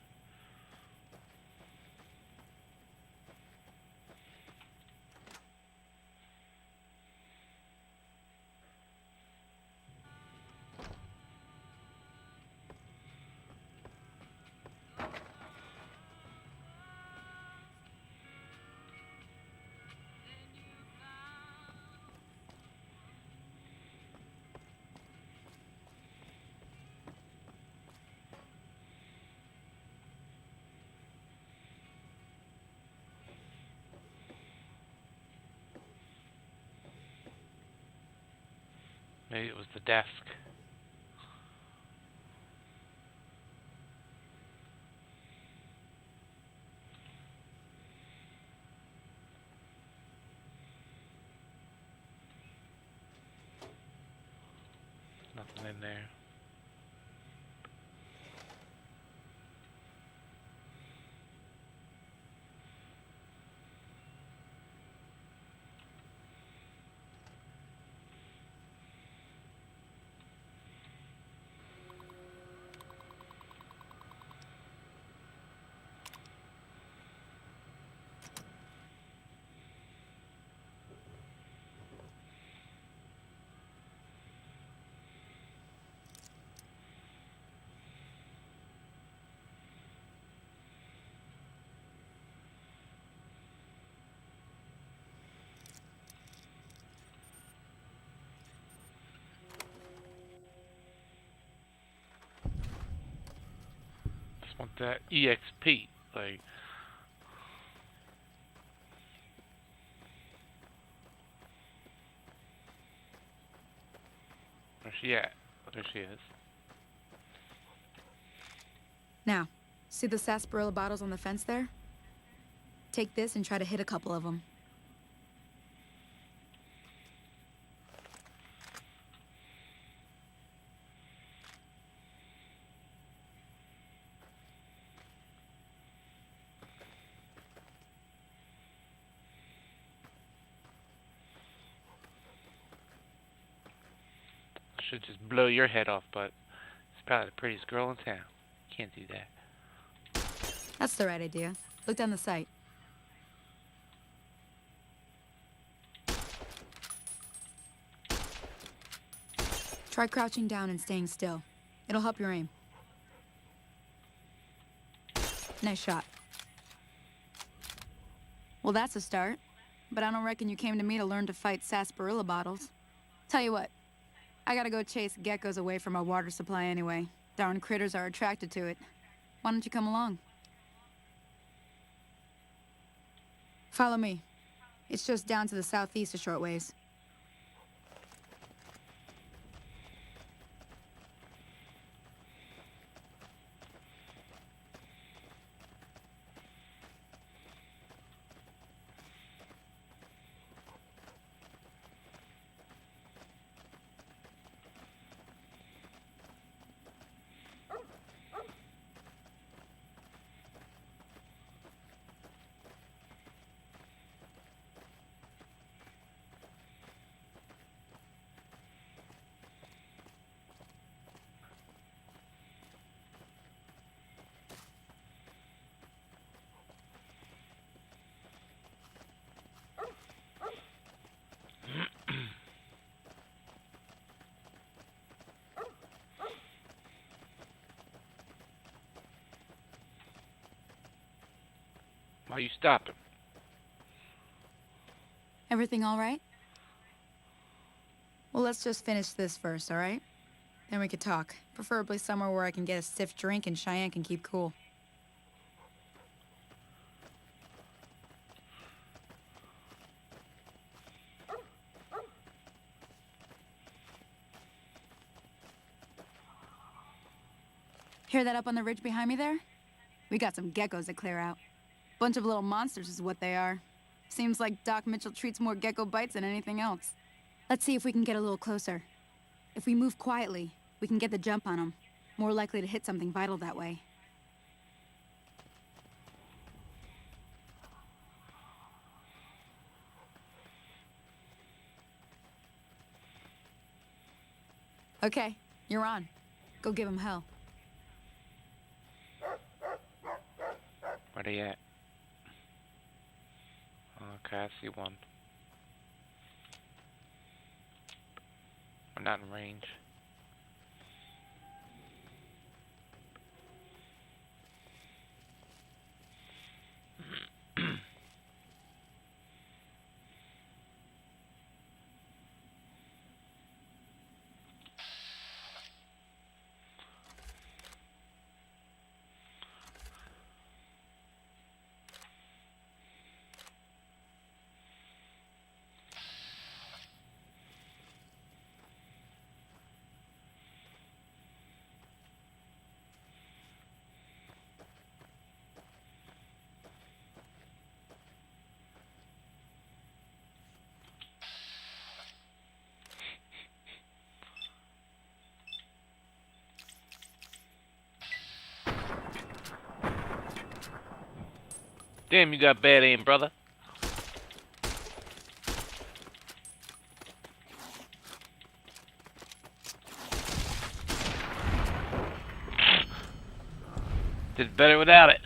Maybe it was the desk. Nothing in there. Just want that EXP. Like, where's she at? There she is. Now, see the sarsaparilla bottles on the fence there? Take this and try to hit a couple of them. Should just blow your head off, but it's probably the prettiest girl in town. Can't do that. That's the right idea. Look down the sight. Try crouching down and staying still. It'll help your aim. Nice shot. Well, that's a start. But I don't reckon you came to me to learn to fight sarsaparilla bottles. Tell you what, I gotta go chase geckos away from our water supply anyway. Darn critters are attracted to it. Why don't you come along? Follow me. It's just down to the southeast a short ways. Why you stopping? Everything all right? Well, let's just finish this first, all right? Then we could talk. Preferably somewhere where I can get a stiff drink and Cheyenne can keep cool. Hear that up on the ridge behind me there? We got some geckos to clear out. Bunch of little monsters is what they are. Seems like Doc Mitchell treats more gecko bites than anything else. Let's see if we can get a little closer. If we move quietly, we can get the jump on them. More likely to hit something vital that way. Okay, you're on. Go give him hell. Where they at? Okay, I see one. We're not in range. Damn, you got bad aim, brother. Did better without it.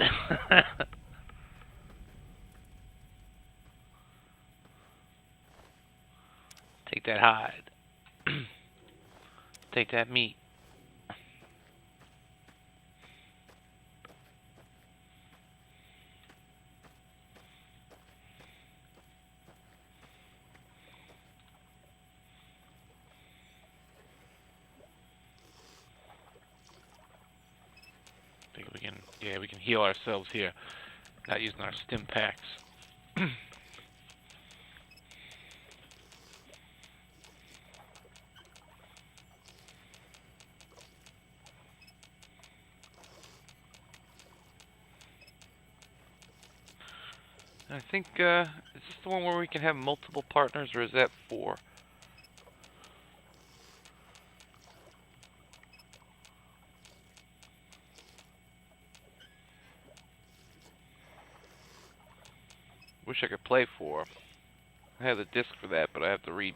Take that hide. Take that meat. Think we can, yeah, we can heal ourselves here. Not using our stim packs. I think, is this the one where we can have multiple partners, or is that 4? Wish I could play 4. I have the disc for that, but I have to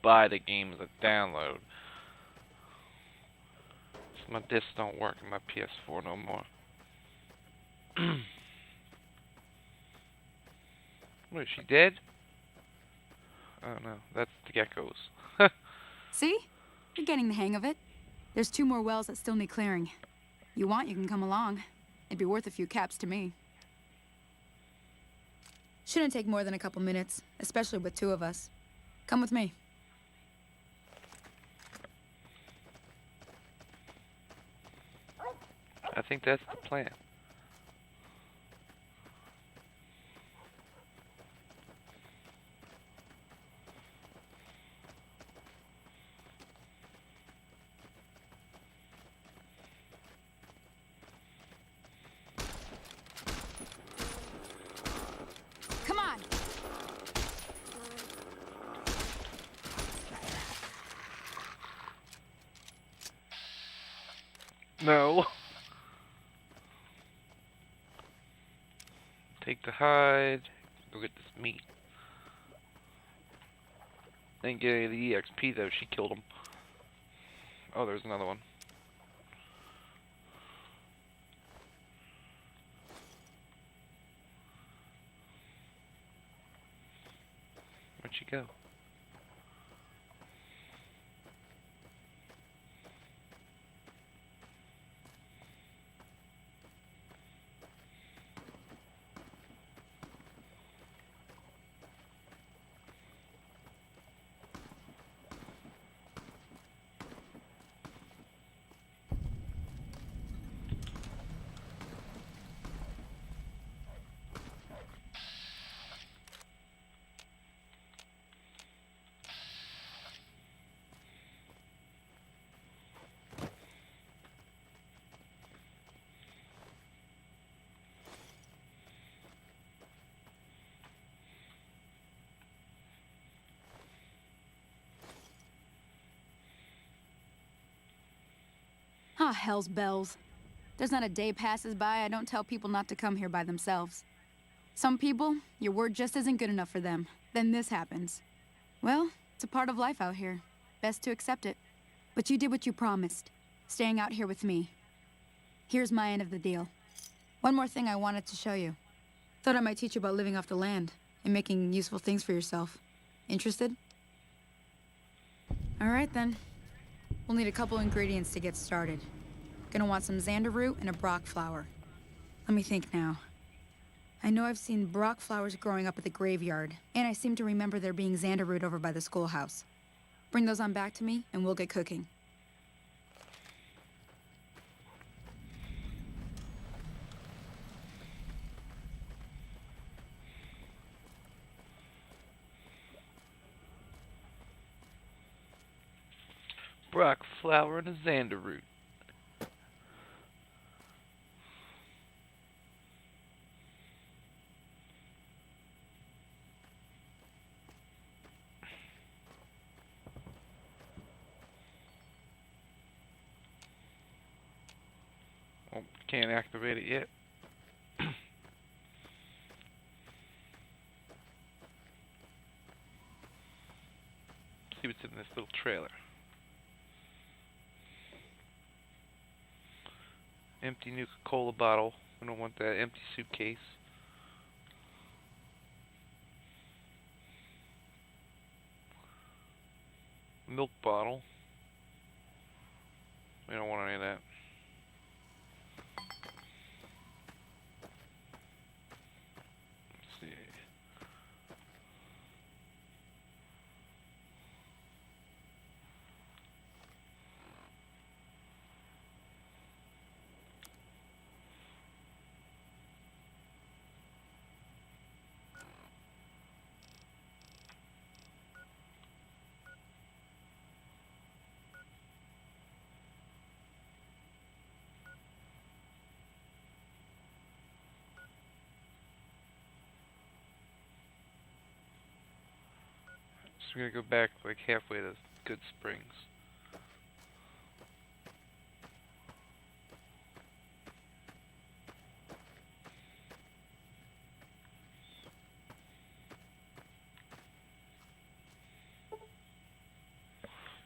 buy the game as a download. So my discs don't work in my PS4 no more. What, is she dead? Oh no, that's the geckos. See? You're getting the hang of it. There's 2 more wells that still need clearing. You want, you can come along. It'd be worth a few caps to me. Shouldn't take more than a couple minutes, especially with 2 of us. Come with me. I think that's the plan. Come on! No. Take the hide. Go get this meat. Didn't get any of the EXP though. She killed him. Oh, there's another one. Where'd she go? Ah, hell's bells. There's not a day passes by I don't tell people not to come here by themselves. Some people, your word just isn't good enough for them. Then this happens. Well, it's a part of life out here. Best to accept it. But you did what you promised, staying out here with me. Here's my end of the deal. One more thing I wanted to show you. Thought I might teach you about living off the land and making useful things for yourself. Interested? All right, then. We'll need a couple ingredients to get started. Gonna want some xander root and a brock flower. Let me think now. I know I've seen brock flowers growing up at the graveyard, and I seem to remember there being xander root over by the schoolhouse. Bring those on back to me, and we'll get cooking. Brock flower and a xander root. Oh, can't activate it yet. See what's in this little trailer. Empty Nuka-Cola bottle. I don't want that empty suitcase. Milk bottle. We don't want any of that. Let's see. So we're gonna go back like halfway to Good Springs.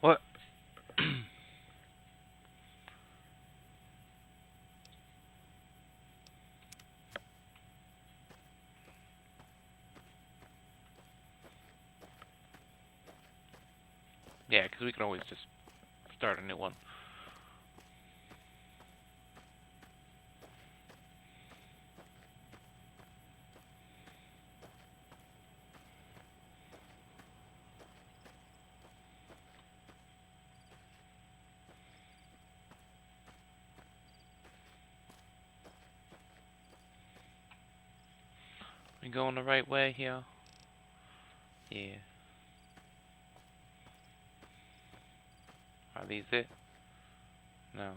What? Yeah, because we can always just start a new one. We going the right way here? Yeah. Are these it? No.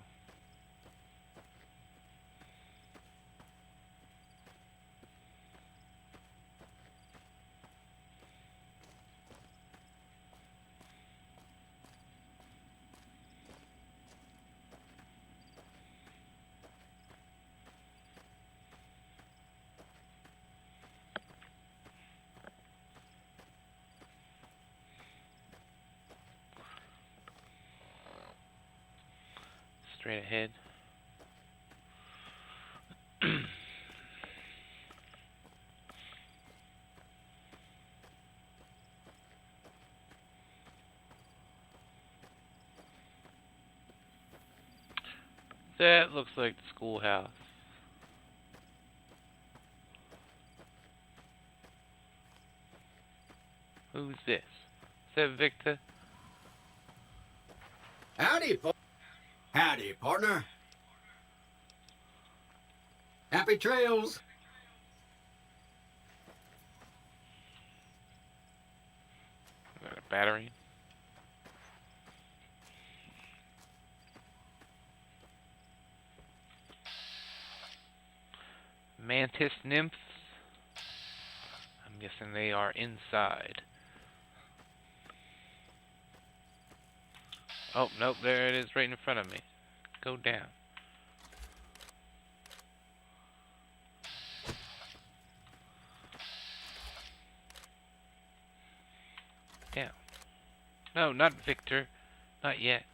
Straight ahead. That looks like the schoolhouse. Who's this? Is that Victor? Howdy, partner. Happy trails. Is that a battery? Mantis nymphs? I'm guessing they are inside. Oh, nope, there it is right in front of me. go down. Down. No, not Victor. Not yet.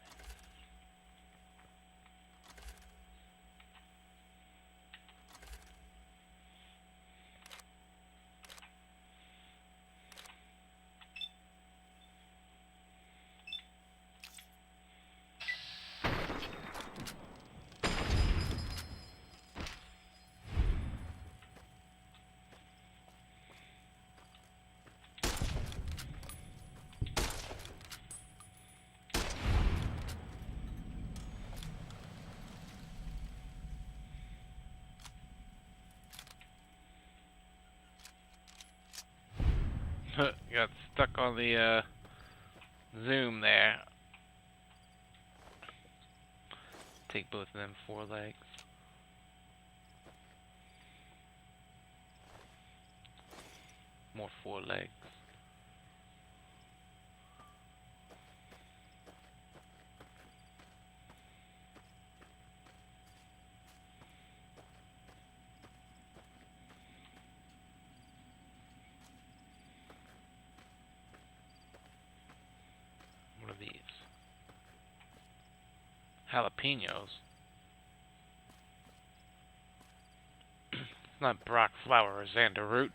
Got stuck on the zoom there. Take both of them forelegs. More forelegs. What are these? Jalapenos. It's not Brock flower or Xander root.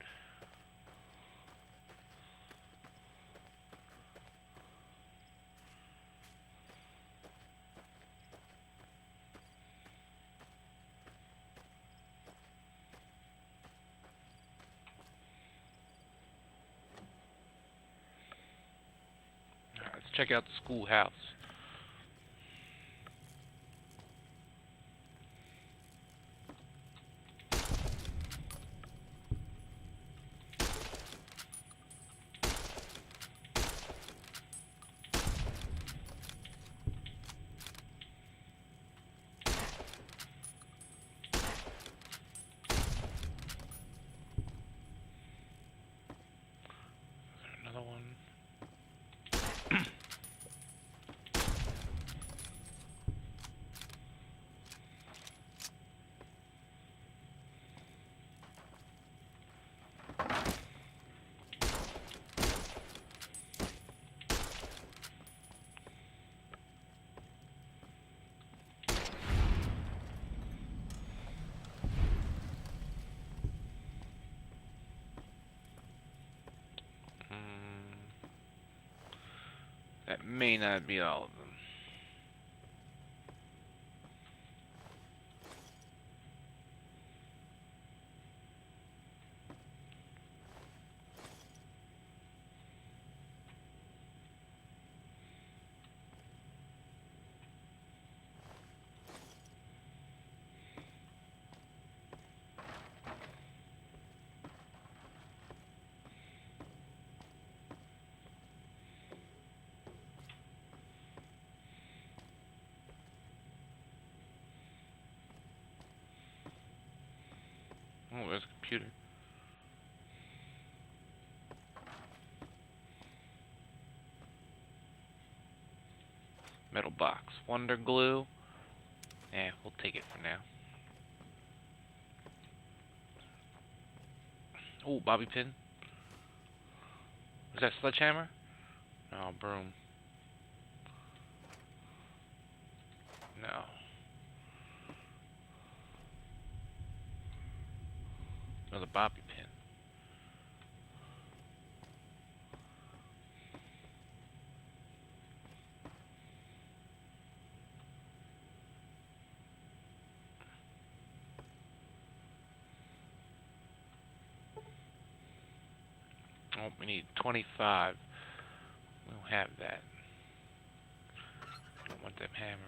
Alright, let's check out the schoolhouse. Another one. That may not be all of them. Oh, there's a computer. Metal box. Wonder glue. Yeah, we'll take it for now. Oh, bobby pin. Is that sledgehammer? No, broom. No. Another bobby pin. Oh, we need 25. We don't have that. Don't want them hammers.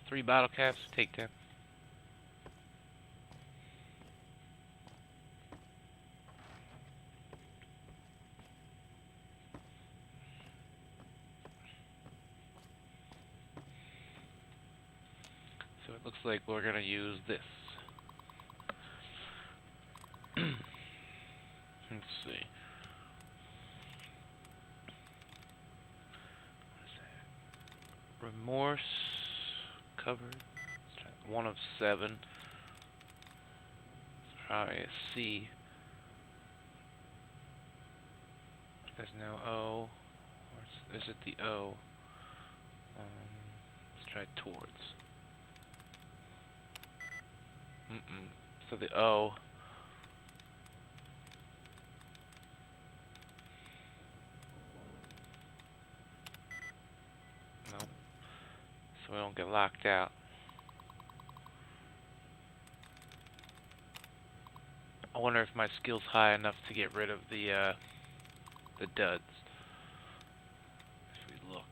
3 bottle caps, take them. So it looks like we're gonna use this. Let's see. What is that? Remorse. covered. Let's try 1 of 7. It's probably a C. There's no O. Or is it the O? Let's try towards. So the O. Nope. So we don't get locked out. I wonder if my skill's high enough to get rid of the duds. If we look.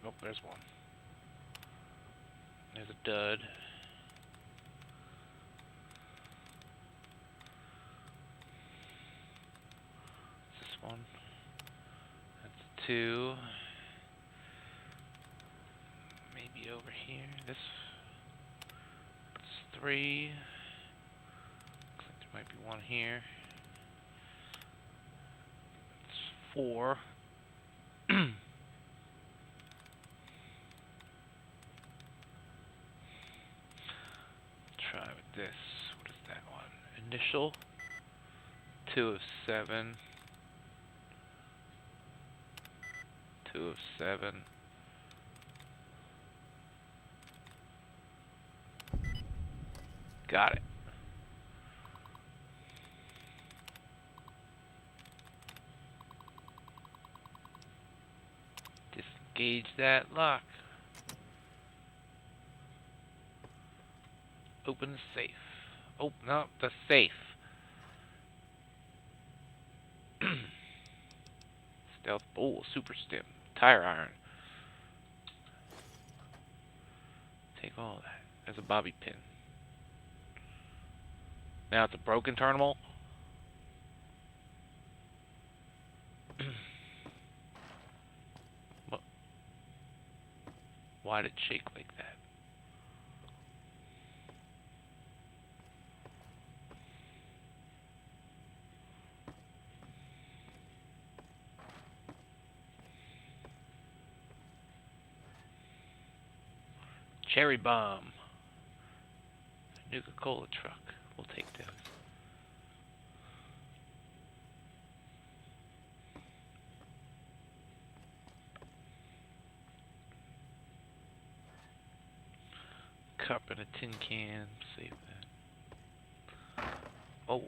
Oh, there's one. There's a dud. This one. That's 2. Maybe over here. This. It's 3. Looks like there might be one here. It's 4. Try with this. What is that one? Initial. 2 of 7. 2 of 7. Got it. Disengage that lock. Open the safe. Open up the safe. Stealth. Oh, super stim. Tire iron. Take all that. There's a bobby pin. Now it's a broken terminal. What? Why did it shake like that? Cherry bomb. Nuka-Cola truck. We'll take those. Cup and a tin can. Save that. Oh.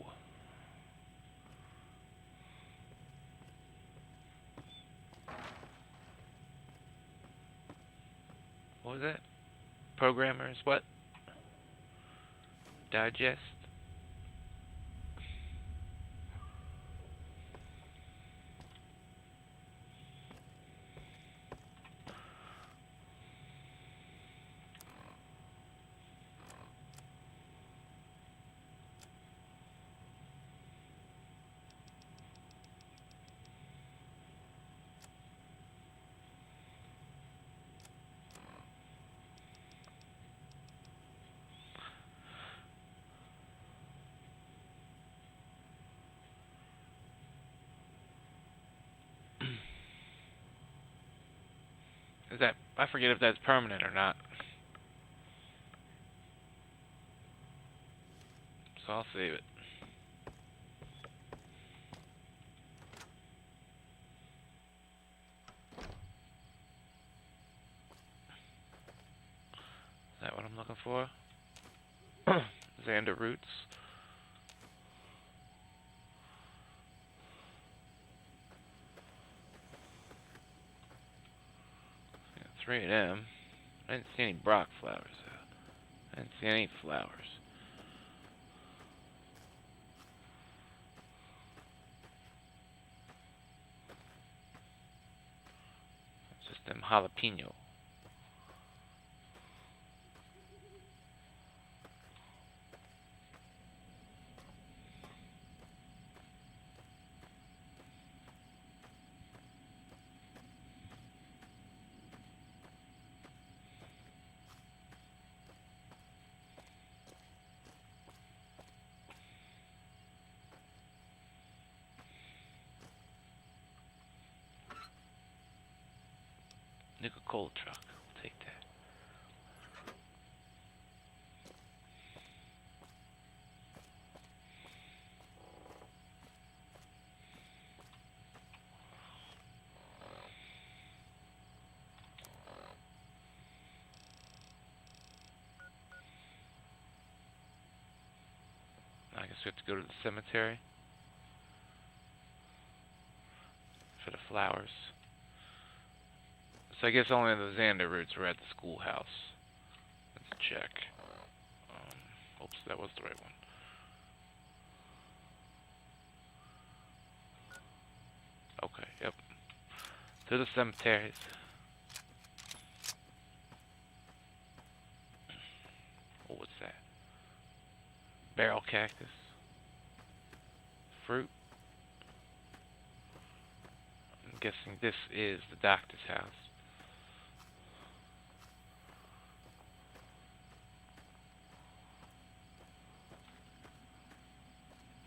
What was that? Programmers, what? Digest. Is that, I forget if that's permanent or not. So I'll save it. Is that what I'm looking for? Xander Roots. Yeah, 3 of them. I didn't see any Brock flowers though. I didn't see any flowers. It's just them jalapeno. Nuka-Cola truck. We'll take that. I guess we have to go to the cemetery for the flowers. So I guess only the Xander roots were at the schoolhouse. Let's check. Oops, that was the right one. Okay, yep. To the cemeteries. Oh, what's that? Barrel cactus. Fruit. I'm guessing this is the doctor's house.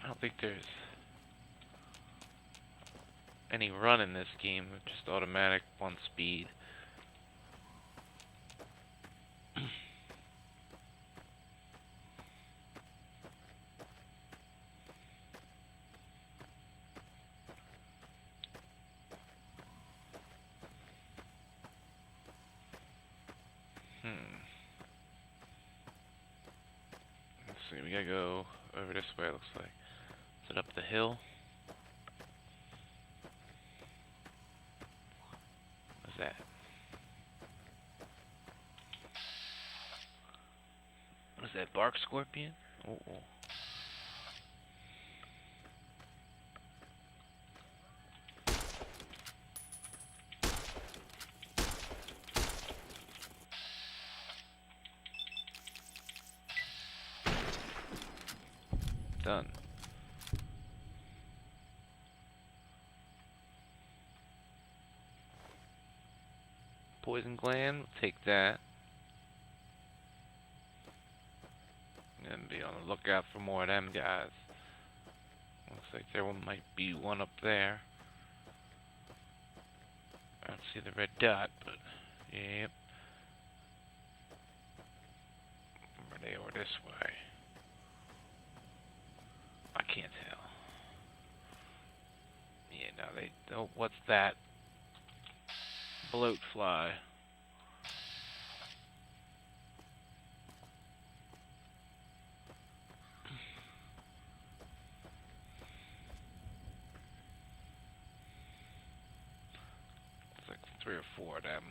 I don't think there's any run in this game, just automatic 1 speed. Let's see, we gotta go over this way, it looks like. Is it up the hill? What's that? What is that, bark scorpion? Oh. Done. Poison gland, we'll take that. And be on the lookout for more of them guys. Looks like there might be one up there. I don't see the red dot, but yep. Or they over this way. I can't tell. Yeah, no, they. Oh, what's that? Bloat fly. It's like 3 or 4 of them.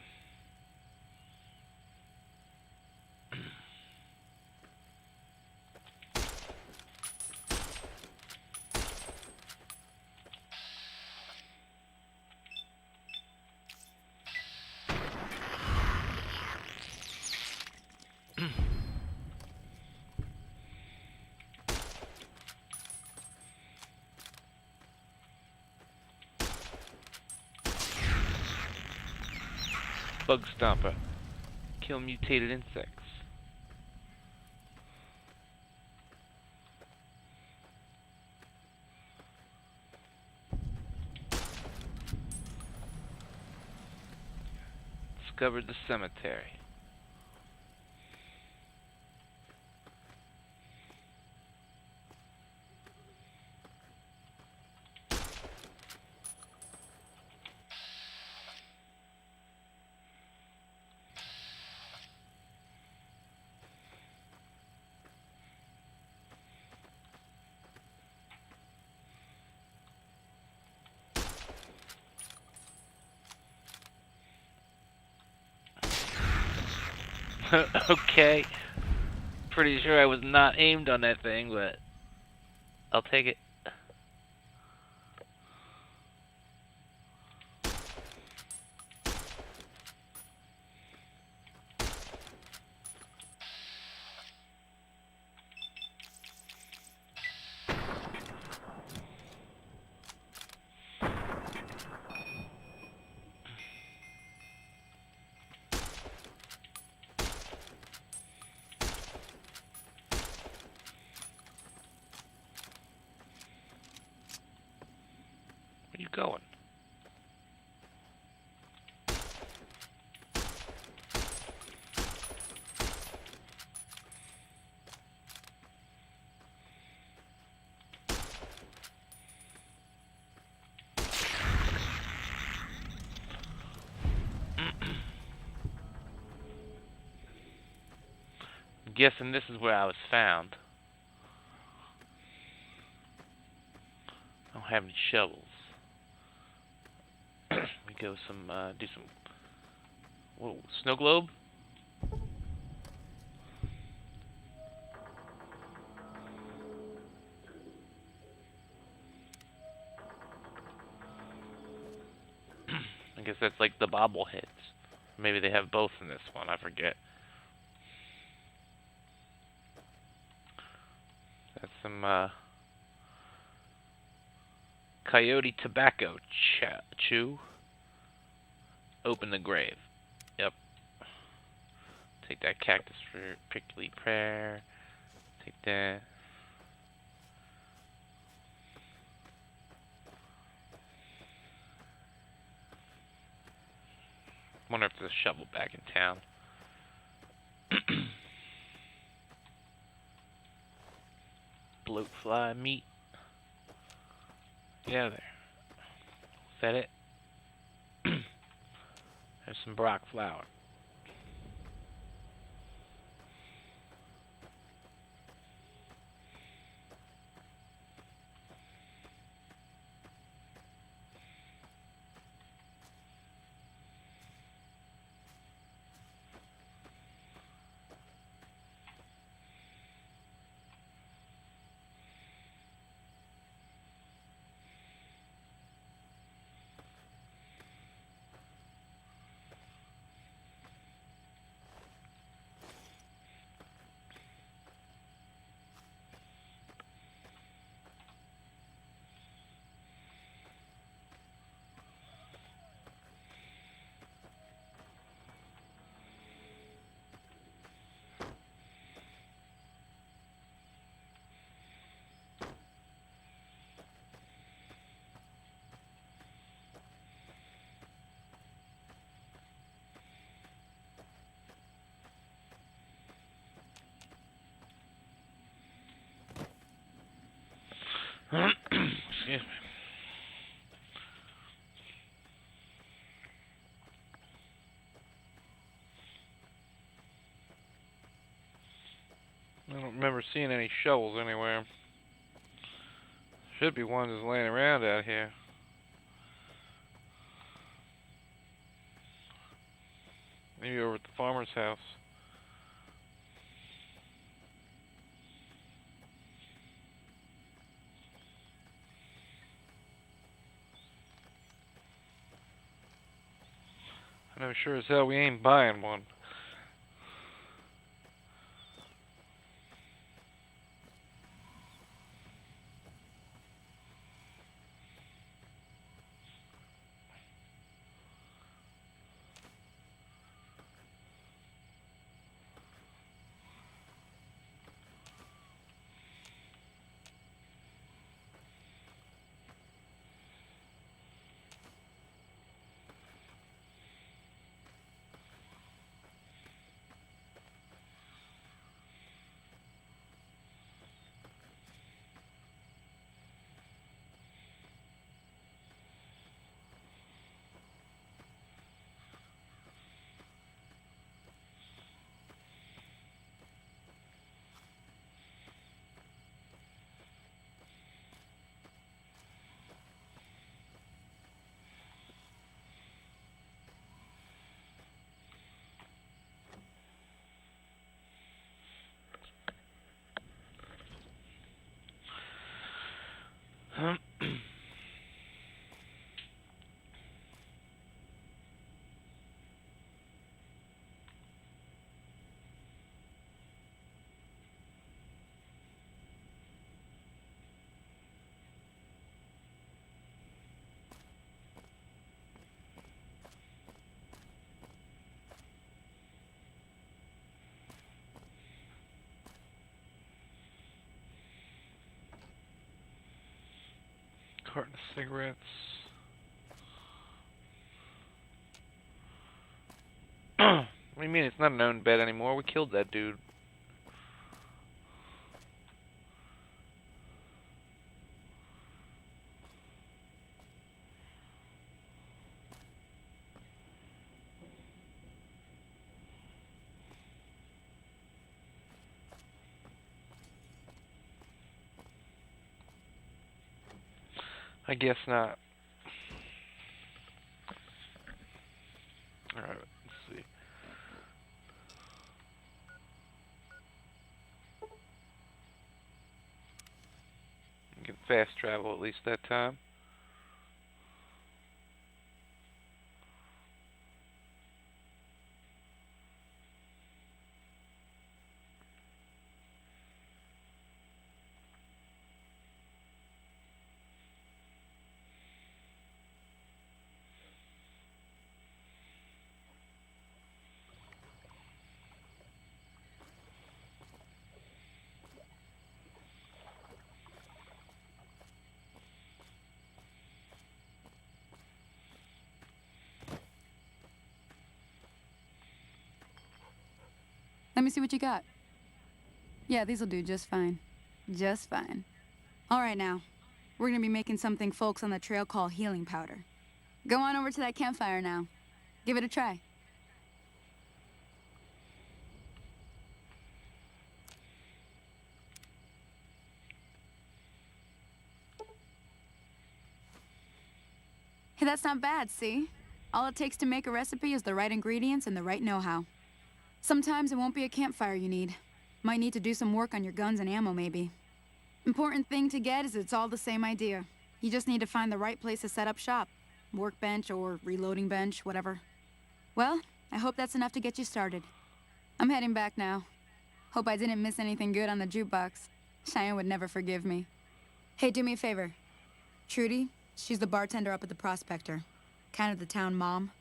Bug Stomper. Kill mutated insects. Discovered the cemetery. Okay. Pretty sure I was not aimed on that thing, but I'll take it. Where you going? guessing this is where I was found. I don't have any shovels. We go do some. Whoa, snow globe? I guess that's like the bobbleheads. Maybe they have both in this one, I forget. That's some coyote tobacco chew. Open the grave. Yep. Take that cactus for prickly prayer. Take that. Wonder if there's a shovel back in town. Bloatfly meat. Yeah, there. Is that it? There's some Brock flour. Excuse me. I don't remember seeing any shovels anywhere. Should be one just laying around out here. Maybe over at the farmer's house. I know sure as hell we ain't buying one. Carton of cigarettes. What do you mean it's not a known bed anymore? We killed that dude. I guess not. Alright, let's see. Get fast travel at least that time. Let me see what you got. Yeah, these'll do just fine. Just fine. All right, now. We're gonna be making something folks on the trail call healing powder. Go on over to that campfire now. Give it a try. Hey, that's not bad, see? All it takes to make a recipe is the right ingredients and the right know-how. Sometimes it won't be a campfire you need. Might need to do some work on your guns and ammo, maybe. Important thing to get is it's all the same idea. You just need to find the right place to set up shop. Workbench or reloading bench, whatever. Well, I hope that's enough to get you started. I'm heading back now. Hope I didn't miss anything good on the jukebox. Cheyenne would never forgive me. Hey, do me a favor. Trudy, she's the bartender up at the Prospector. Kind of the town mom.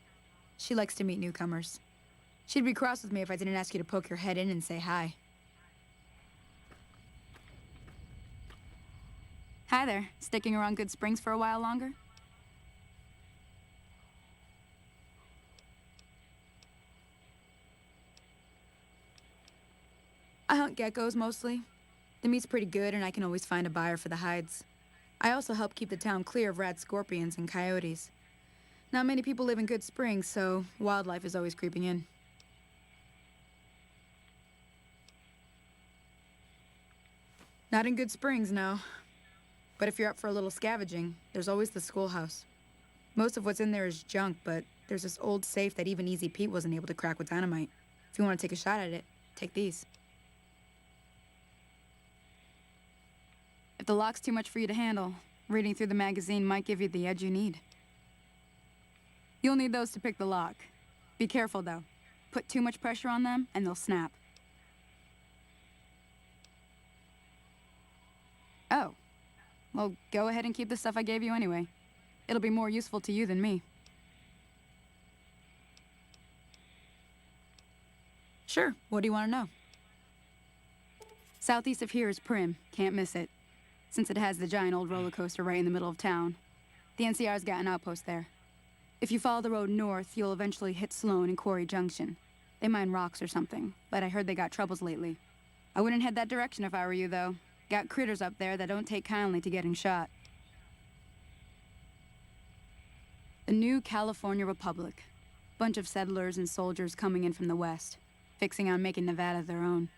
She likes to meet newcomers. She'd be cross with me if I didn't ask you to poke your head in and say hi. Hi there. Sticking around Good Springs for a while longer? I hunt geckos mostly. The meat's pretty good and I can always find a buyer for the hides. I also help keep the town clear of rad scorpions and coyotes. Not many people live in Good Springs, so wildlife is always creeping in. Not in Good Springs, no. But if you're up for a little scavenging, there's always the schoolhouse. Most of what's in there is junk, but there's this old safe that even Easy Pete wasn't able to crack with dynamite. If you want to take a shot at it, take these. If the lock's too much for you to handle, reading through the magazine might give you the edge you need. You'll need those to pick the lock. Be careful, though. Put too much pressure on them, and they'll snap. Oh. Well, go ahead and keep the stuff I gave you anyway. It'll be more useful to you than me. Sure. What do you want to know? Southeast of here is Prim. Can't miss it. Since it has the giant old roller coaster right in the middle of town. The NCR's got an outpost there. If you follow the road north, you'll eventually hit Sloan and Quarry Junction. They mine rocks or something, but I heard they got troubles lately. I wouldn't head that direction if I were you, though. Got critters up there that don't take kindly to getting shot. The new California Republic. Bunch of settlers and soldiers coming in from the west, fixing on making Nevada their own.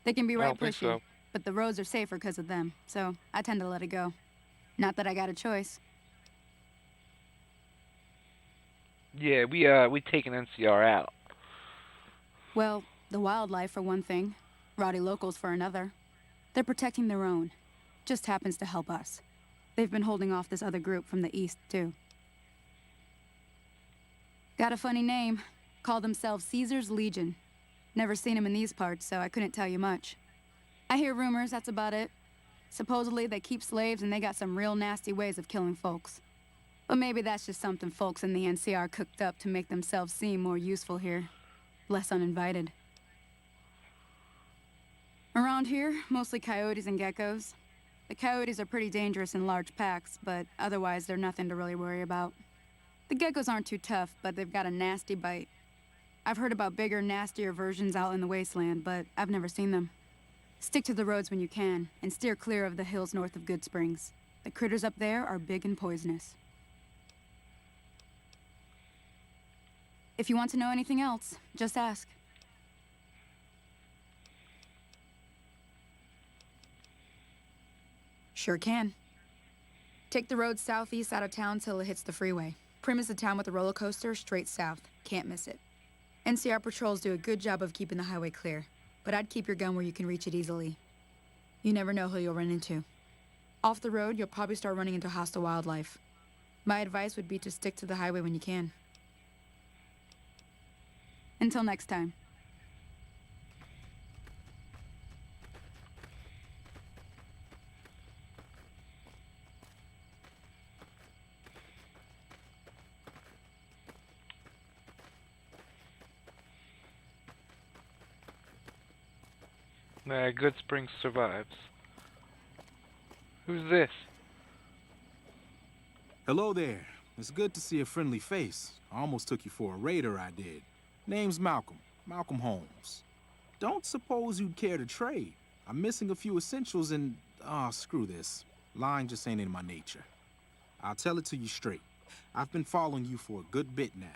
They can be right pushy, but the roads are safer because of them, so I tend to let it go. Not that I got a choice. Yeah, we take an NCR out. Well, the wildlife for one thing, rowdy locals for another. They're protecting their own. Just happens to help us. They've been holding off this other group from the east, too. Got a funny name. Call themselves Caesar's Legion. Never seen them in these parts, so I couldn't tell you much. I hear rumors, that's about it. Supposedly they keep slaves and they got some real nasty ways of killing folks. But maybe that's just something folks in the NCR cooked up to make themselves seem more useful here. Less uninvited. Around here, mostly coyotes and geckos. The coyotes are pretty dangerous in large packs, but otherwise they're nothing to really worry about. The geckos aren't too tough, but they've got a nasty bite. I've heard about bigger, nastier versions out in the wasteland, but I've never seen them. Stick to the roads when you can, and steer clear of the hills north of Good Springs. The critters up there are big and poisonous. If you want to know anything else, just ask. Sure can. Take the road southeast out of town till it hits the freeway. Prim is the town with the roller coaster, straight south. Can't miss it. NCR patrols do a good job of keeping the highway clear, but I'd keep your gun where you can reach it easily. You never know who you'll run into. Off the road, you'll probably start running into hostile wildlife. My advice would be to stick to the highway when you can. Until next time. Good Springs survives. Who's this? Hello there. It's good to see a friendly face. I almost took you for a raider, I did. Name's Malcolm. Malcolm Holmes. Don't suppose you'd care to trade. I'm missing a few essentials and... screw this. Lying just ain't in my nature. I'll tell it to you straight. I've been following you for a good bit now.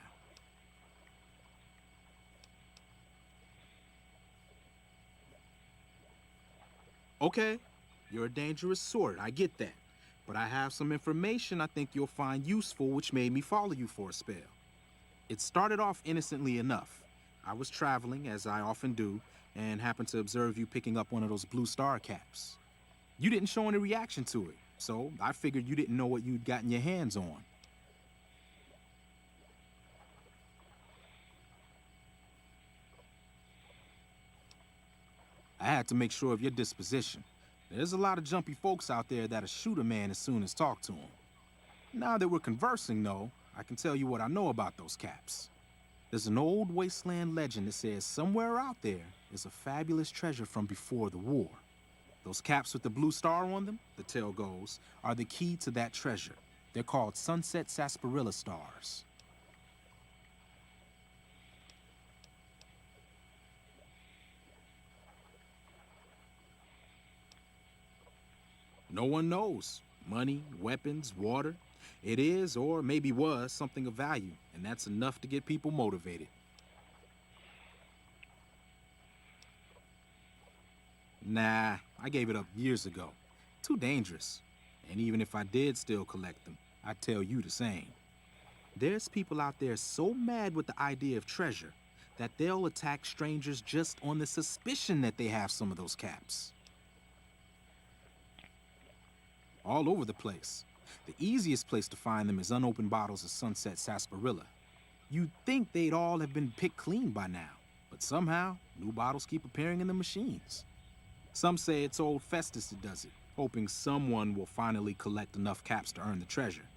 Okay, you're a dangerous sort, I get that. But I have some information I think you'll find useful which made me follow you for a spell. It started off innocently enough. I was traveling, as I often do, and happened to observe you picking up one of those blue star caps. You didn't show any reaction to it, so I figured you didn't know what you'd gotten your hands on. I had to make sure of your disposition. There's a lot of jumpy folks out there that'll shoot a man as soon as talk to him. Now that we're conversing, though, I can tell you what I know about those caps. There's an old wasteland legend that says somewhere out there is a fabulous treasure from before the war. Those caps with the blue star on them, the tale goes, are the key to that treasure. They're called sunset sarsaparilla stars. No one knows. Money, weapons, water. It is, or maybe was, something of value, and that's enough to get people motivated. Nah, I gave it up years ago. Too dangerous. And even if I did still collect them, I'd tell you the same. There's people out there so mad with the idea of treasure that they'll attack strangers just on the suspicion that they have some of those caps. All over the place. The easiest place to find them is unopened bottles of sunset sarsaparilla. You'd think they'd all have been picked clean by now, but somehow, new bottles keep appearing in the machines. Some say it's old Festus that does it, hoping someone will finally collect enough caps to earn the treasure.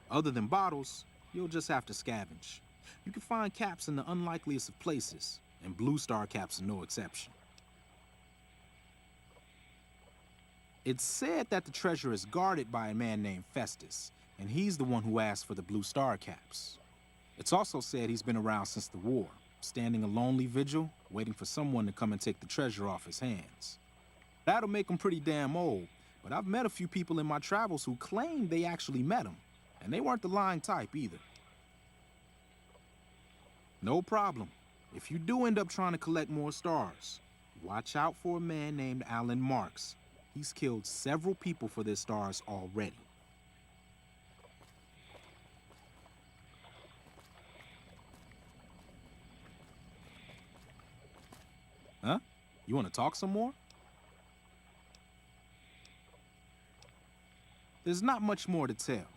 Other than bottles, you'll just have to scavenge. You can find caps in the unlikeliest of places, and blue star caps are no exception. It's said that the treasure is guarded by a man named Festus, and he's the one who asked for the blue star caps. It's also said he's been around since the war, standing a lonely vigil, waiting for someone to come and take the treasure off his hands. That'll make him pretty damn old, but I've met a few people in my travels who claim they actually met him, and they weren't the lying type either. No problem. If you do end up trying to collect more stars, watch out for a man named Alan Marks. He's killed several people for their stars already. Huh? You want to talk some more? There's not much more to tell.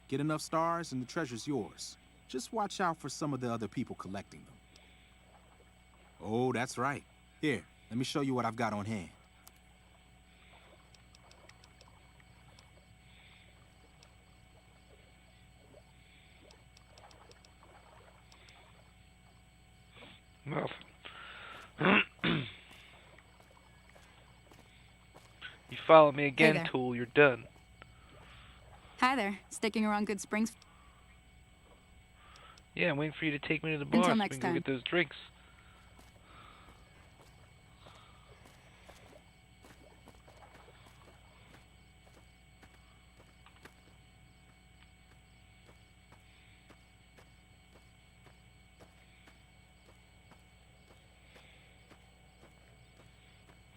Get enough stars and the treasure's yours. Just watch out for some of the other people collecting them. Oh, that's right. Here, let me show you what I've got on hand. Nothing. You follow me again, Hey there. Tool, you're done. Hi there. Sticking around Good Springs? Yeah, I'm waiting for you to take me to the bar Until so we next can go time. get those drinks.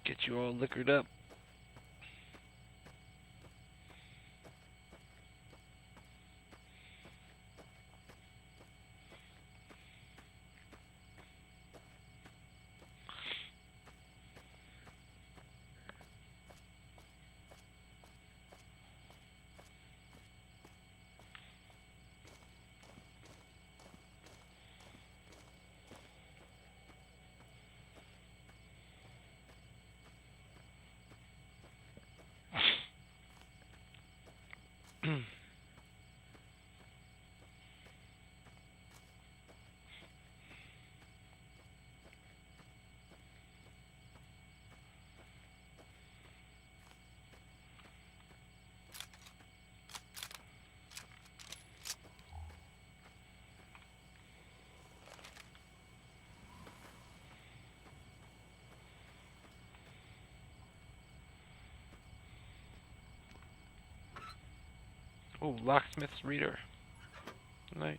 Get you all liquored up. Oh, locksmith's reader. Nice.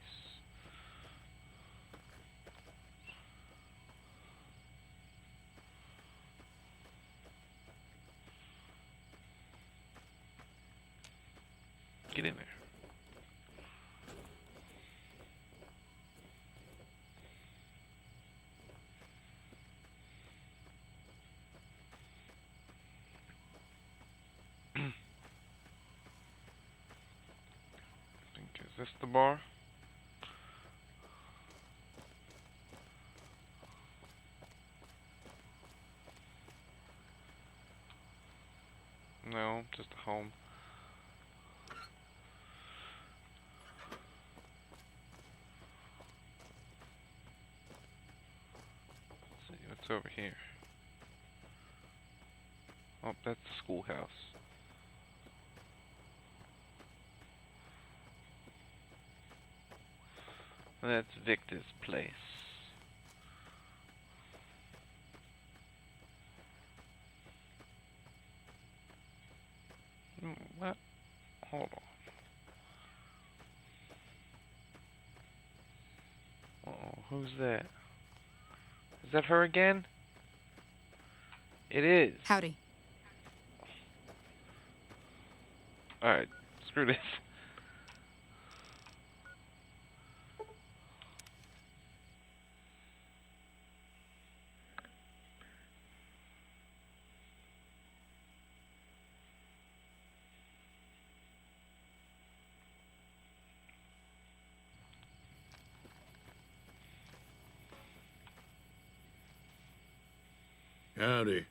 Get in there. Is this the bar? No, just a home. Let's see what's over here. Oh, that's the schoolhouse. That's Victor's place. What? Hold on. Uh-oh, who's that? Is that her again? It is. Howdy. Alright, screw this. Howdy.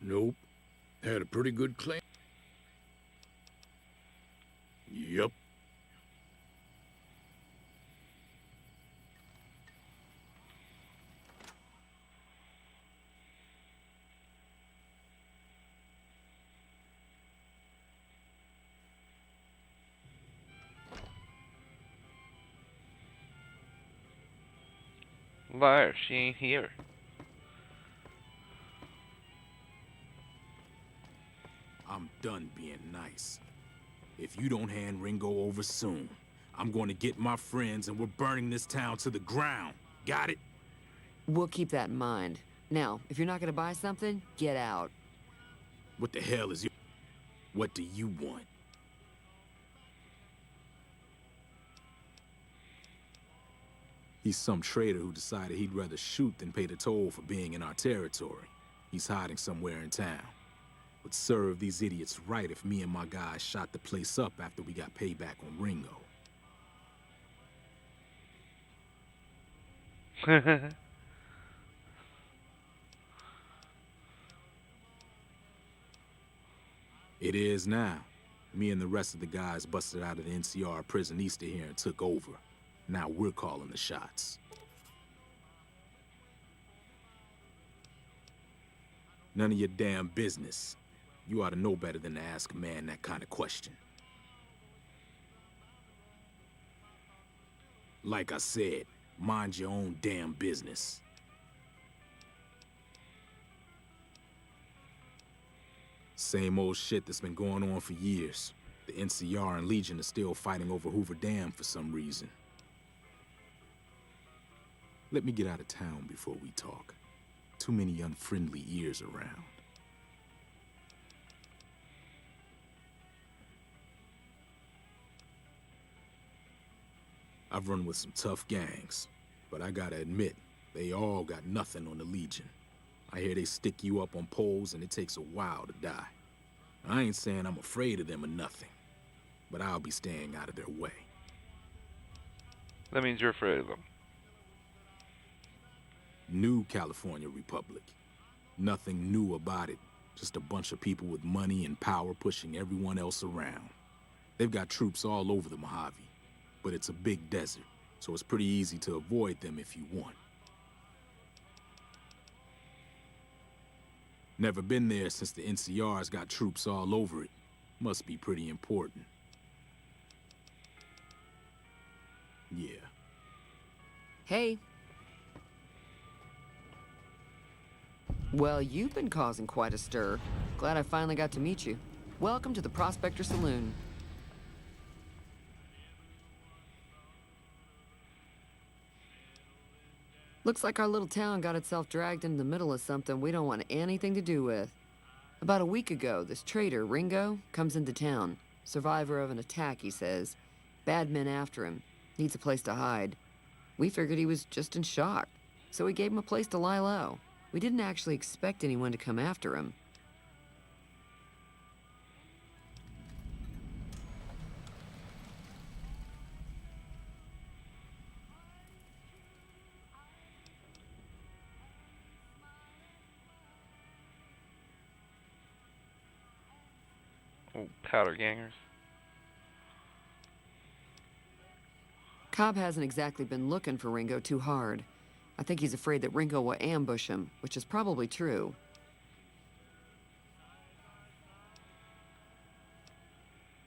Nope. Had a pretty good claim. Yup. Liar, she ain't here. I'm done being nice. If you don't hand Ringo over soon, I'm going to get my friends and we're burning this town to the ground. Got it? We'll keep that in mind. Now, if you're not gonna buy something, get out. What the hell is you? What do you want? He's some traitor who decided he'd rather shoot than pay the toll for being in our territory. He's hiding somewhere in town. Would serve these idiots right if me and my guys shot the place up after we got payback on Ringo. It is now. Me and the rest of the guys busted out of the NCR prison east of here and took over. Now we're calling the shots. None of your damn business. You ought to know better than to ask a man that kind of question. Like I said, mind your own damn business. Same old shit that's been going on for years. The NCR and Legion are still fighting over Hoover Dam for some reason. Let me get out of town before we talk. Too many unfriendly ears around. I've run with some tough gangs, but I gotta admit, they all got nothing on the Legion. I hear they stick you up on poles and it takes a while to die. I ain't saying I'm afraid of them or nothing, but I'll be staying out of their way. That means you're afraid of them. New California Republic. Nothing new about it. Just a bunch of people with money and power pushing everyone else around. They've got troops all over the Mojave, but it's a big desert, so it's pretty easy to avoid them if you want. Never been there since the NCR's got troops all over it. Must be pretty important. Yeah. Hey. Well, you've been causing quite a stir. Glad I finally got to meet you. Welcome to the Prospector Saloon. Looks like our little town got itself dragged into the middle of something we don't want anything to do with. About a week ago, this trader, Ringo, comes into town. Survivor of an attack, he says. Bad men after him. Needs a place to hide. We figured he was just in shock, so we gave him a place to lie low. We didn't actually expect anyone to come after him. Oh, powder gangers. Cobb hasn't exactly been looking for Ringo too hard. I think he's afraid that Ringo will ambush him, which is probably true.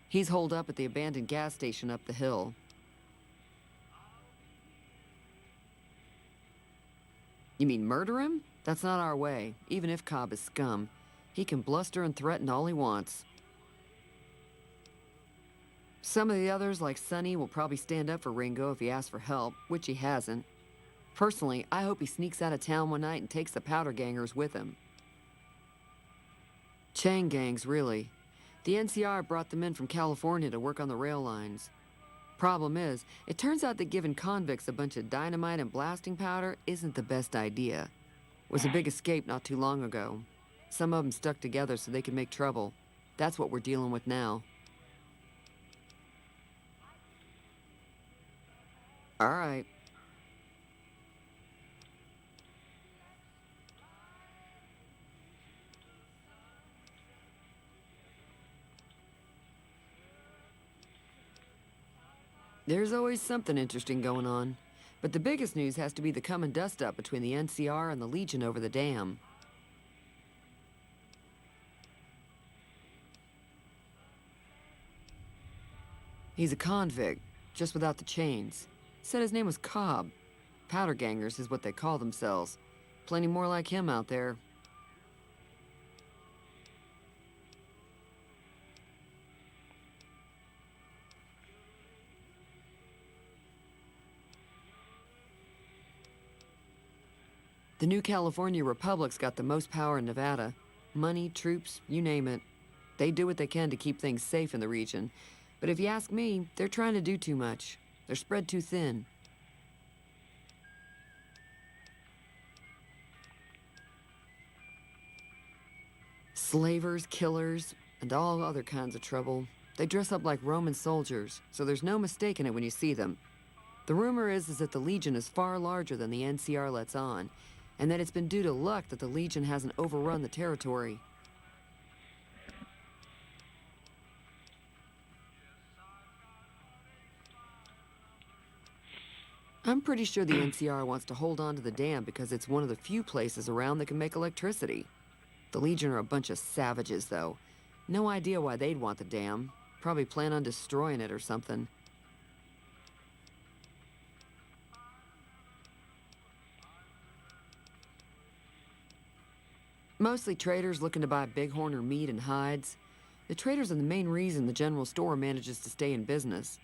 He's holed up at the abandoned gas station up the hill. You mean murder him? That's not our way, even if Cobb is scum. He can bluster and threaten all he wants. Some of the others, like Sonny, will probably stand up for Ringo if he asks for help, which he hasn't. Personally, I hope he sneaks out of town one night and takes the powder gangers with him. Chain gangs, really. The NCR brought them in from California to work on the rail lines. Problem is, it turns out that giving convicts a bunch of dynamite and blasting powder isn't the best idea. It was a big escape not too long ago. Some of them stuck together so they could make trouble. That's what we're dealing with now. All right. There's always something interesting going on. But the biggest news has to be the coming dust-up between the NCR and the Legion over the dam. He's a convict, just without the chains. Said his name was Cobb. Powder gangers is what they call themselves. Plenty more like him out there. The new California Republic's got the most power in Nevada. Money, troops, you name it. They do what they can to keep things safe in the region. But if you ask me, they're trying to do too much. They're spread too thin. Slavers, killers, and all other kinds of trouble. They dress up like Roman soldiers, so there's no mistaking it when you see them. The rumor is that the Legion is far larger than the NCR lets on, and that it's been due to luck that the Legion hasn't overrun the territory. I'm pretty sure the NCR wants to hold on to the dam because it's one of the few places around that can make electricity. The Legion are a bunch of savages, though. No idea why they'd want the dam. Probably plan on destroying it or something. Mostly traders looking to buy bighorn or meat and hides. The traders are the main reason the general store manages to stay in business.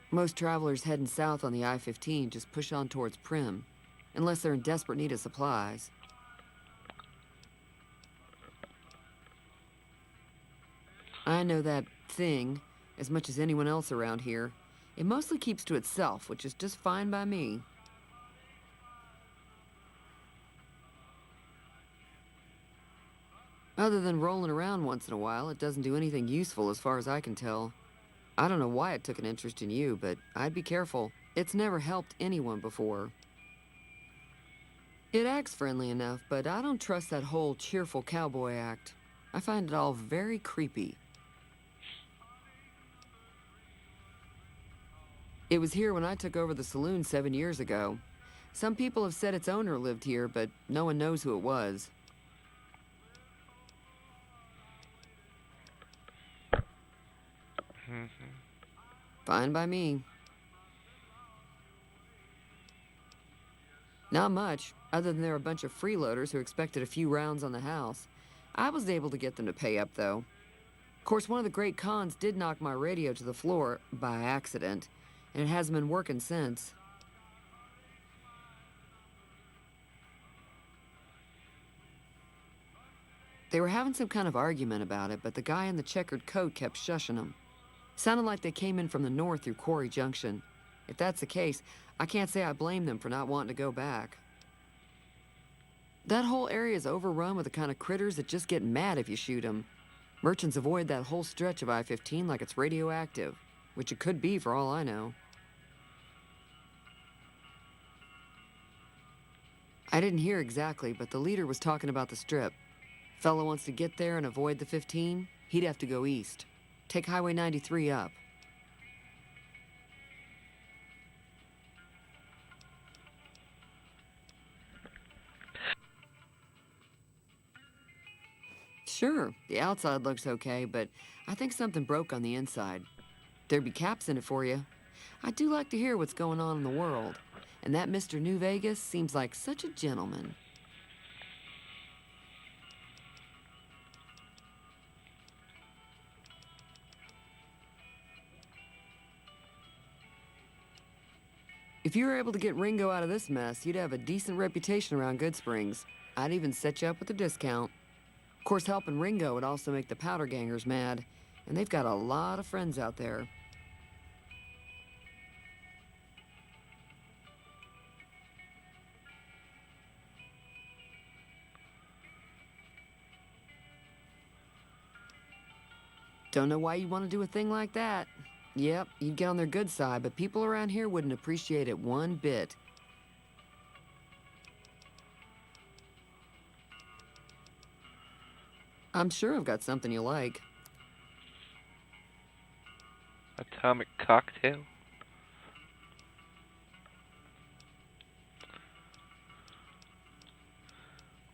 Most travelers heading south on the I-15 just push on towards Prim, unless they're in desperate need of supplies. I know that thing as much as anyone else around here. It mostly keeps to itself, which is just fine by me. Other than rolling around once in a while, it doesn't do anything useful as far as I can tell. I don't know why it took an interest in you, but I'd be careful. It's never helped anyone before. It acts friendly enough, but I don't trust that whole cheerful cowboy act. I find it all very creepy. It was here when I took over the saloon 7 years ago. Some people have said its owner lived here, but no one knows who it was. Fine by me. Not much, other than they're a bunch of freeloaders who expected a few rounds on the house. I was able to get them to pay up, though. Of course, one of the great cons did knock my radio to the floor by accident, and it hasn't been working since. They were having some kind of argument about it, but the guy in the checkered coat kept shushing them. Sounded like they came in from the north through Quarry Junction. If that's the case, I can't say I blame them for not wanting to go back. That whole area is overrun with the kind of critters that just get mad if you shoot them. Merchants avoid that whole stretch of I-15 like it's radioactive, which it could be for all I know. I didn't hear exactly, but the leader was talking about the strip. Fellow wants to get there and avoid the 15, he'd have to go east. Take Highway 93 up. Sure, the outside looks okay, but I think something broke on the inside. There'd be caps in it for you. I do like to hear what's going on in the world, and that Mr. New Vegas seems like such a gentleman. If you were able to get Ringo out of this mess, you'd have a decent reputation around Goodsprings. I'd even set you up with a discount. Of course, helping Ringo would also make the powder gangers mad, and they've got a lot of friends out there. Don't know why you want to do a thing like that. Yep, you'd get on their good side, but people around here wouldn't appreciate it one bit. I'm sure I've got something you like. Atomic cocktail?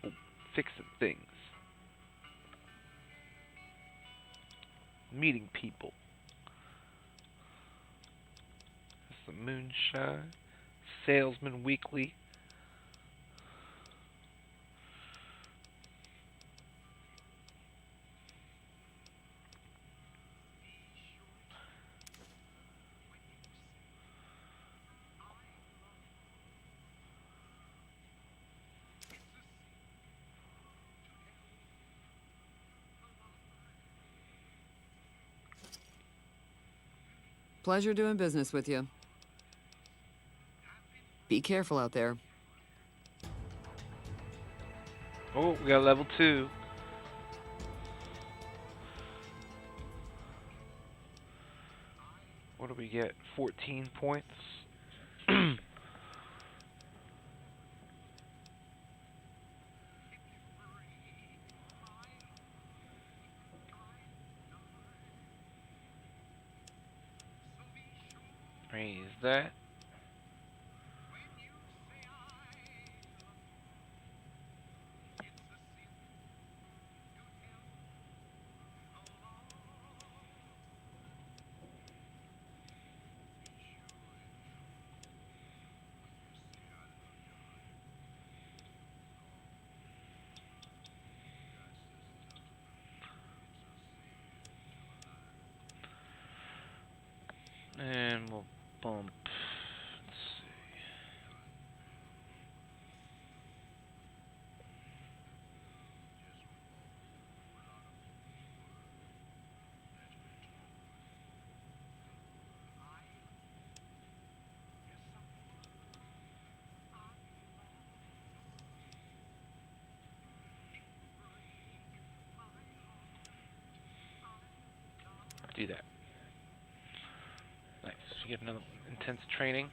Oh, fixing things. Meeting people. Some moonshine. Salesman Weekly. Pleasure doing business with you. Be careful out there. Oh, we got level 2. What do we get? 14 points. Raise that. And we'll bump. Let's see. Do that. Nice. You get another intense training.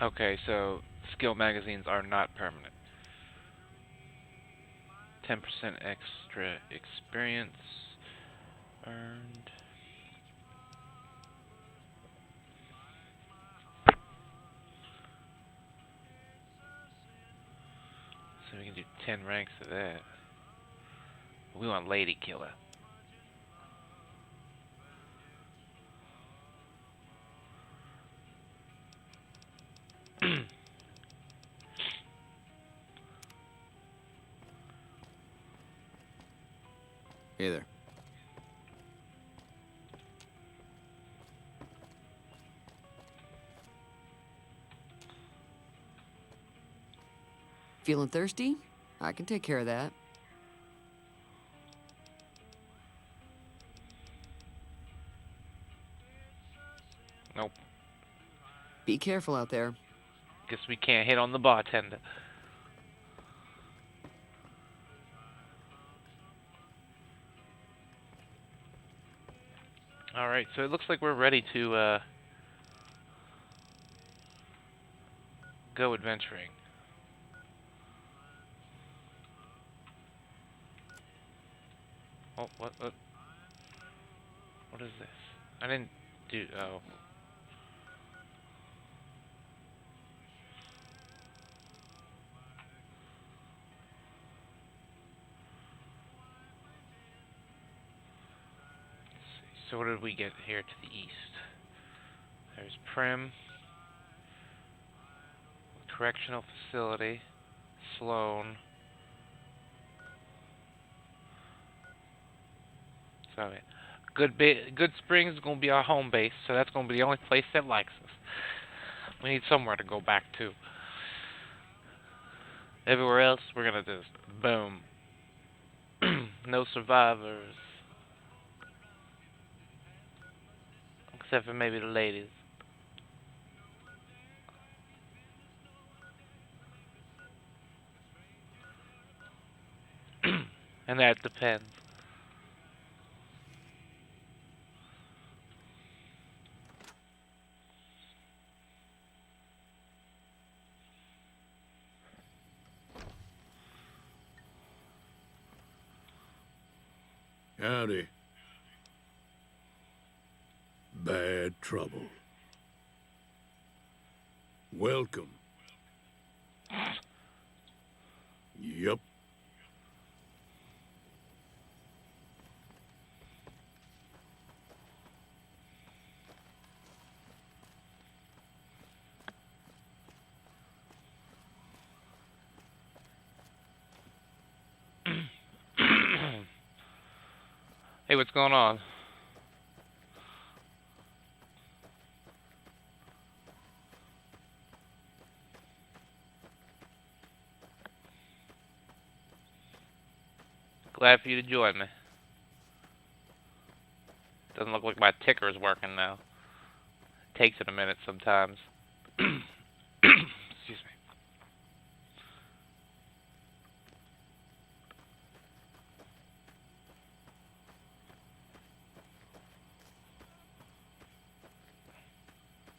Okay, so skill magazines are not permanent. 10% extra experience earned. So we can do 10 ranks of that. We want Lady Killer. Hey there. Feeling thirsty? I can take care of that. Nope. Be careful out there. Guess we can't hit on the bartender. Alright, so it looks like we're ready to go adventuring. Oh, what is this? I didn't do, oh. So what did we get here to the east? There's Prim, Correctional Facility, Sloan. So Good Springs is going to be our home base, so that's going to be the only place that likes us. We need somewhere to go back to. Everywhere else, we're going to just boom. No survivors. Except for maybe the ladies. And that depends. Howdy. Bad trouble. Welcome. Yup. Hey, what's going on? Glad for you to join me. Doesn't look like my ticker is working now. Takes it a minute sometimes. Excuse me.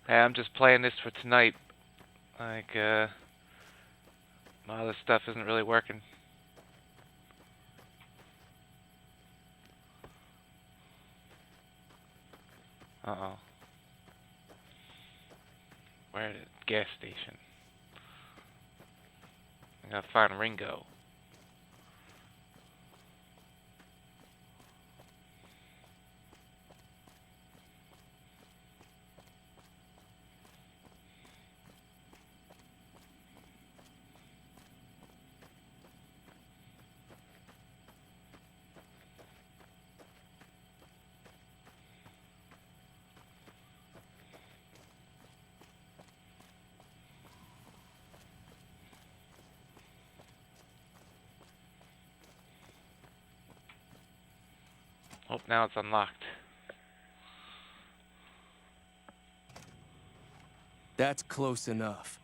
Hey, I'm just playing this for tonight. Like, my other stuff isn't really working. Uh-oh. Where is it? Gas station. I gotta find Ringo. Oh, now it's unlocked. That's close enough.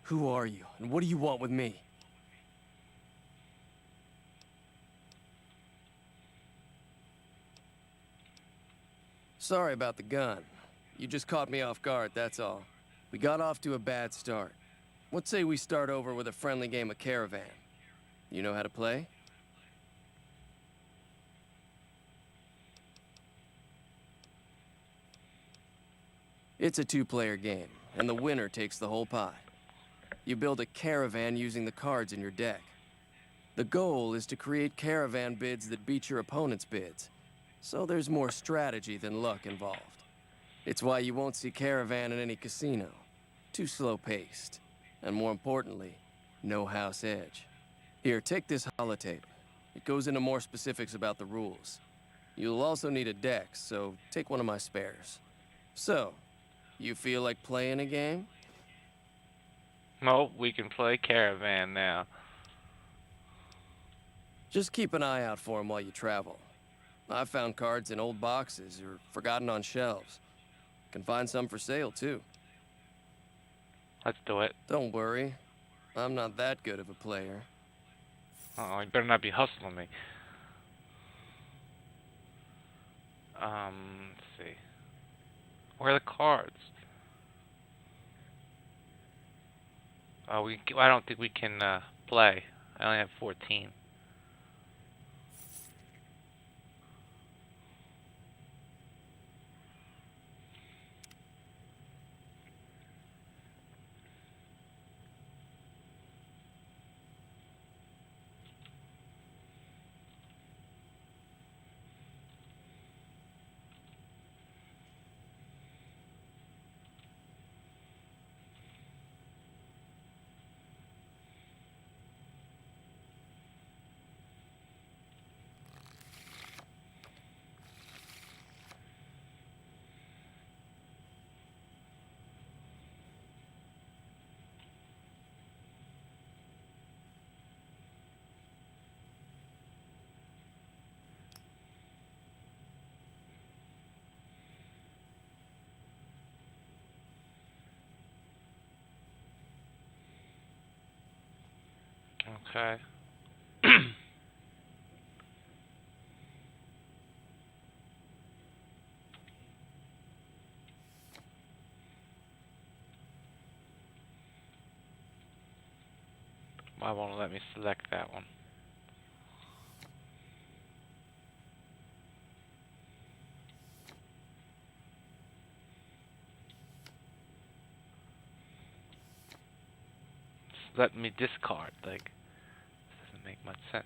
Who are you, and what do you want with me? Sorry about the gun. You just caught me off guard, that's all. We got off to a bad start. Let's say we start over with a friendly game of Caravan. You know how to play? It's a two-player game, and the winner takes the whole pie. You build a caravan using the cards in your deck. The goal is to create caravan bids that beat your opponent's bids, so there's more strategy than luck involved. It's why you won't see caravan in any casino. Too slow-paced. And more importantly, no house edge. Here, take this holotape. It goes into more specifics about the rules. You'll also need a deck, so take one of my spares. So, you feel like playing a game? Well, we can play Caravan now. Just keep an eye out for them while you travel. I've found cards in old boxes or forgotten on shelves. Can find some for sale, too. Let's do it. Don't worry. I'm not that good of a player. Uh-oh, you better not be hustling me. Let's see. Where are the cards? Oh, I don't think we can play. I only have 14. Okay. Why won't it let me select that one? It's letting me discard. Like, this doesn't make much sense.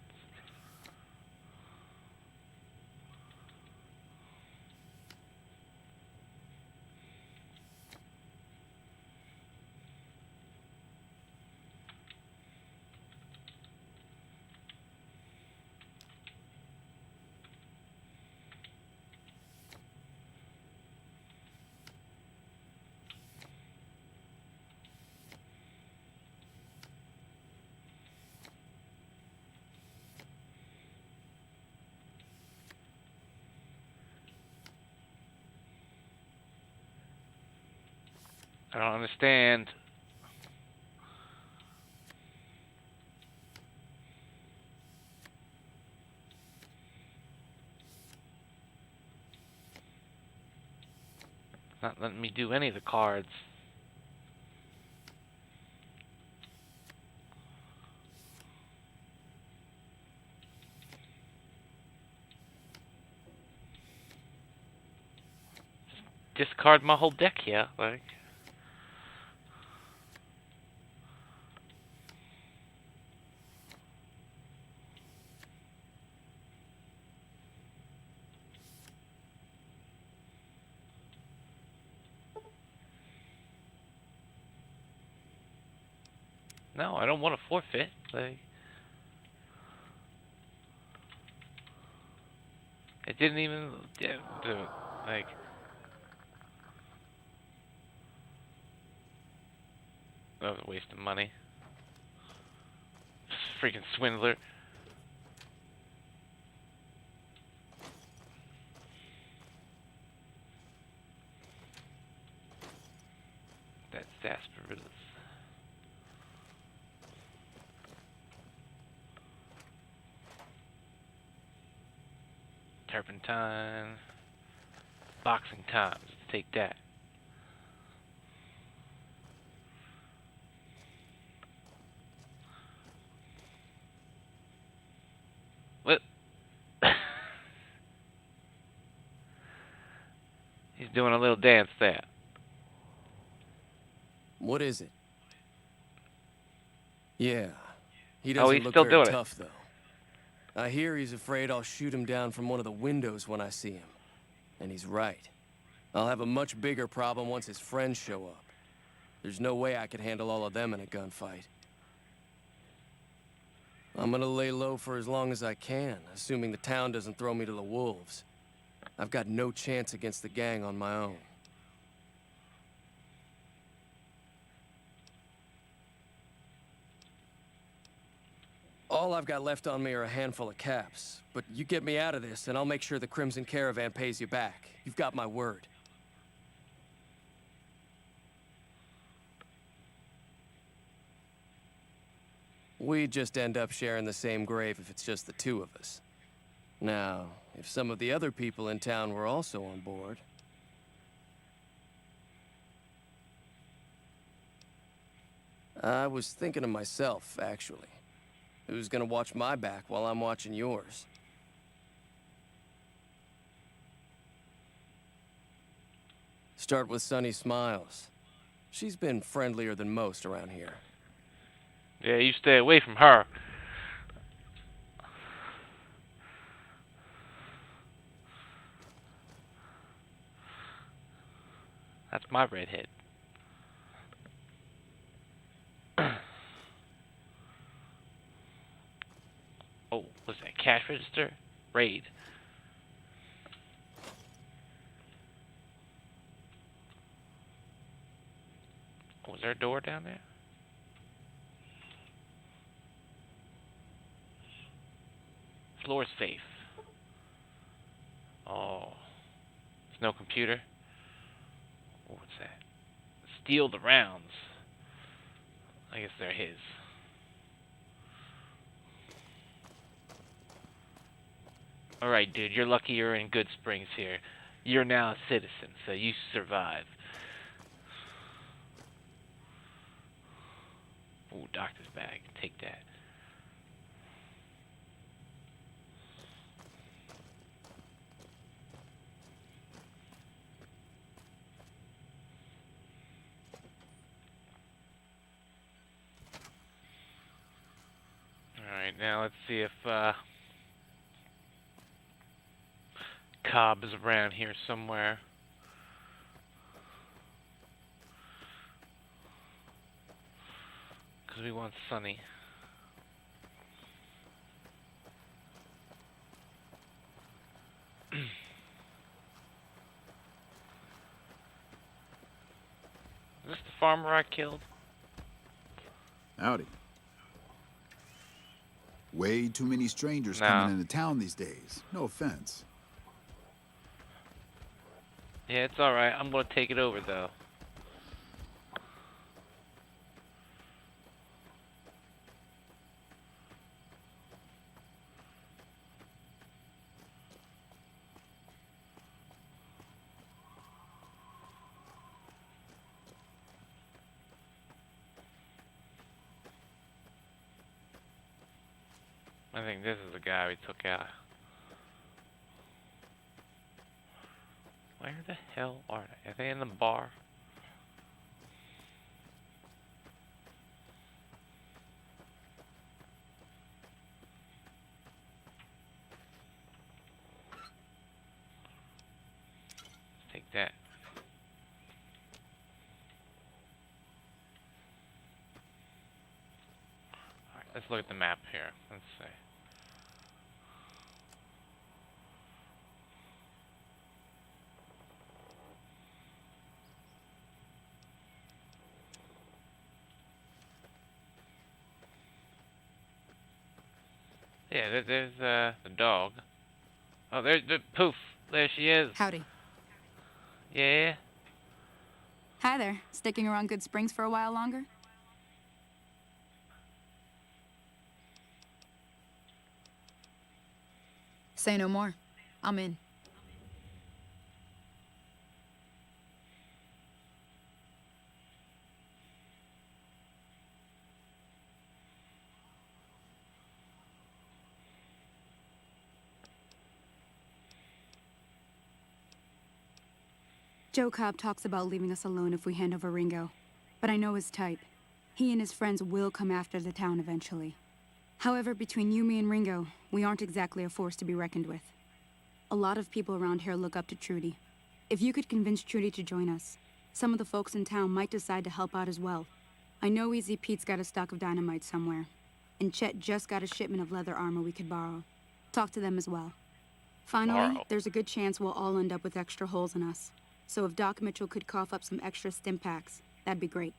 I don't understand. It's not letting me do any of the cards. Just discard my whole deck here, like. No, I don't want to forfeit. Like, it didn't even do it. Like, that was a waste of money. Freaking swindler. That's sarsaparillas. Turpentine. Boxing times. Take that. doing a little dance there. What is it? Yeah. He Oh, doesn't he's look still very doing it. tough, though. I hear he's afraid I'll shoot him down from one of the windows when I see him. And he's right. I'll have a much bigger problem once his friends show up. There's no way I could handle all of them in a gunfight. I'm gonna lay low for as long as I can, assuming the town doesn't throw me to the wolves. I've got no chance against the gang on my own. All I've got left on me are a handful of caps, but you get me out of this and I'll make sure the Crimson Caravan pays you back. You've got my word. We'd just end up sharing the same grave if it's just the two of us. Now, if some of the other people in town were also on board... I was thinking of myself, actually. Who's gonna watch my back while I'm watching yours? Start with Sunny Smiles. She's been friendlier than most around here. Yeah, you stay away from her. That's my redhead. Oh, what's that? Cash register? Raid. Oh, is there a door down there? Floor safe. Oh. There's no computer. Oh, what's that? Steal the rounds. I guess they're his. Alright, dude, you're lucky you're in Good Springs here. You're now a citizen, so you survive. Ooh, doctor's bag. Take that. Alright, now let's see if, Cobb is around here somewhere. Because we want Sunny. Is this the farmer I killed? Howdy. Way too many strangers No. coming into town these days. No offense. Yeah, it's alright. I'm gonna take it over, though. I think this is the guy we took out. Where the hell are they? Are they in the bar? Let's take that. Alright, let's look at the map here. Let's see. Yeah, there's the dog. Oh, there's the poof. There she is. Howdy. Yeah. Hi there. Sticking around Good Springs for a while longer? Say no more. I'm in. Joe Cobb talks about leaving us alone if we hand over Ringo, but I know his type. He and his friends will come after the town eventually. However, between you, me, and Ringo, we aren't exactly a force to be reckoned with. A lot of people around here look up to Trudy. If you could convince Trudy to join us, some of the folks in town might decide to help out as well. I know Easy Pete's got a stock of dynamite somewhere, and Chet just got a shipment of leather armor we could borrow. Talk to them as well. Finally, there's a good chance we'll all end up with extra holes in us. So if Doc Mitchell could cough up some extra stim packs, that'd be great.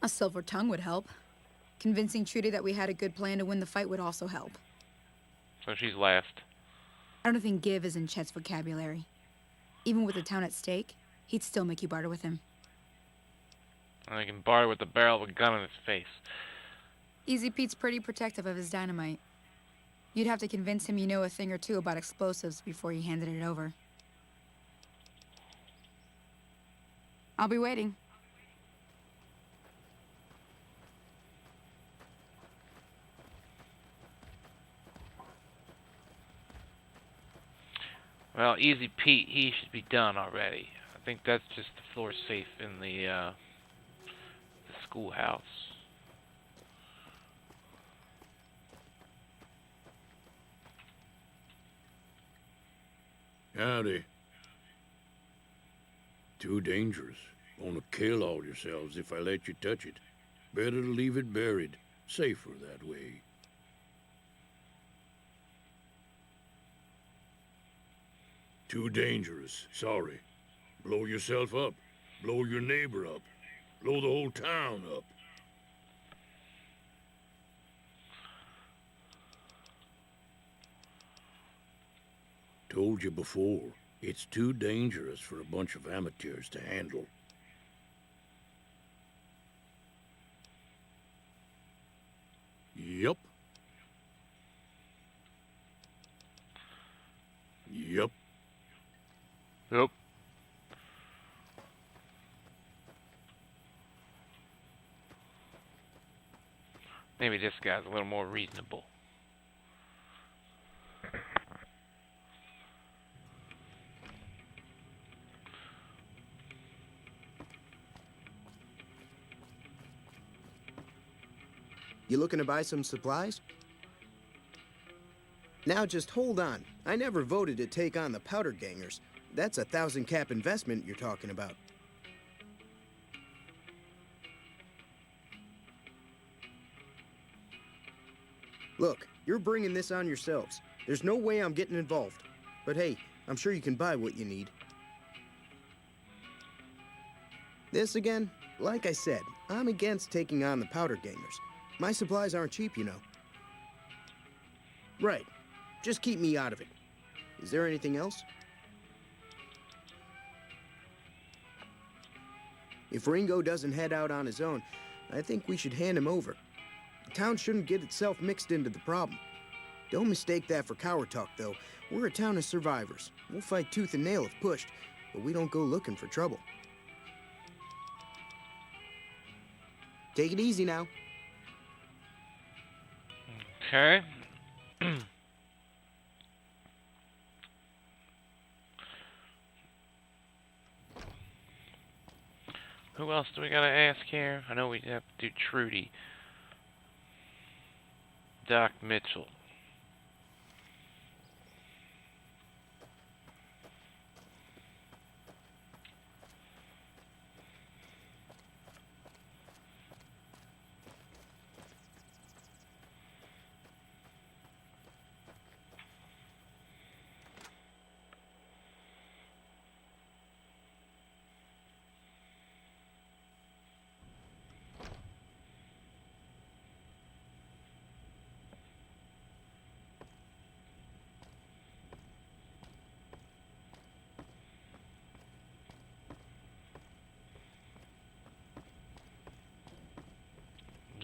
A silver tongue would help. Convincing Trudy that we had a good plan to win the fight would also help. So she's last. I don't think give is in Chet's vocabulary. Even with the town at stake, he'd still make you barter with him. I can barter with the barrel of a gun in his face. Easy Pete's pretty protective of his dynamite. You'd have to convince him you know a thing or two about explosives before you handed it over. I'll be waiting. Well, Easy Pete, he should be done already. I think that's just the floor safe in the schoolhouse. Howdy. Too dangerous. Gonna kill all yourselves if I let you touch it. Better to leave it buried. Safer that way. Too dangerous. Sorry. Blow yourself up. Blow your neighbor up. Blow the whole town up. Told you before, it's too dangerous for a bunch of amateurs to handle. Yup. Yup. Yep. Maybe this guy's a little more reasonable. You looking to buy some supplies? Now just hold on. I never voted to take on the Powder Gangers. That's 1,000 cap investment you're talking about. Look, you're bringing this on yourselves. There's no way I'm getting involved. But hey, I'm sure you can buy what you need. This again? Like I said, I'm against taking on the Powder Gangers. My supplies aren't cheap, you know. Right. Just keep me out of it. Is there anything else? If Ringo doesn't head out on his own, I think we should hand him over. The town shouldn't get itself mixed into the problem. Don't mistake that for coward talk, though. We're a town of survivors. We'll fight tooth and nail if pushed, but we don't go looking for trouble. Take it easy now. Okay. Who else do we gotta ask here? I know we have to do Trudy. Doc Mitchell.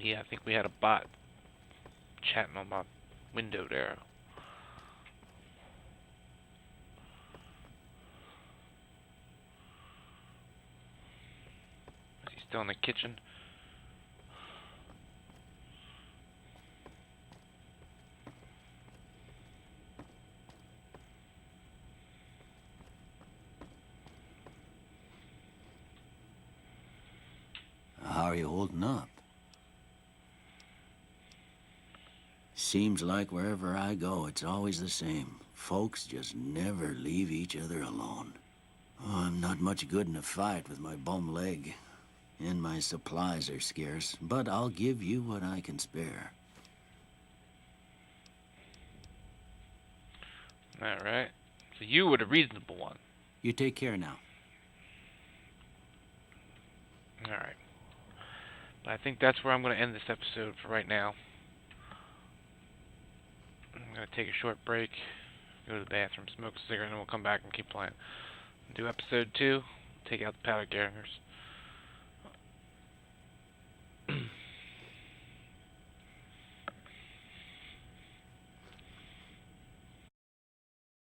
Yeah, I think we had a bot chatting on my window there. Still in the kitchen. How are you holding up? Seems like wherever I go, it's always the same. Folks just never leave each other alone. Oh, I'm not much good in a fight with my bum leg. And my supplies are scarce, but I'll give you what I can spare. Alright. So you were the reasonable one. You take care now. Alright. But I think that's where I'm going to end this episode for right now. I'm going to take a short break, go to the bathroom, smoke a cigarette, and then we'll come back and keep playing. Do episode 2, take out the powder carriers.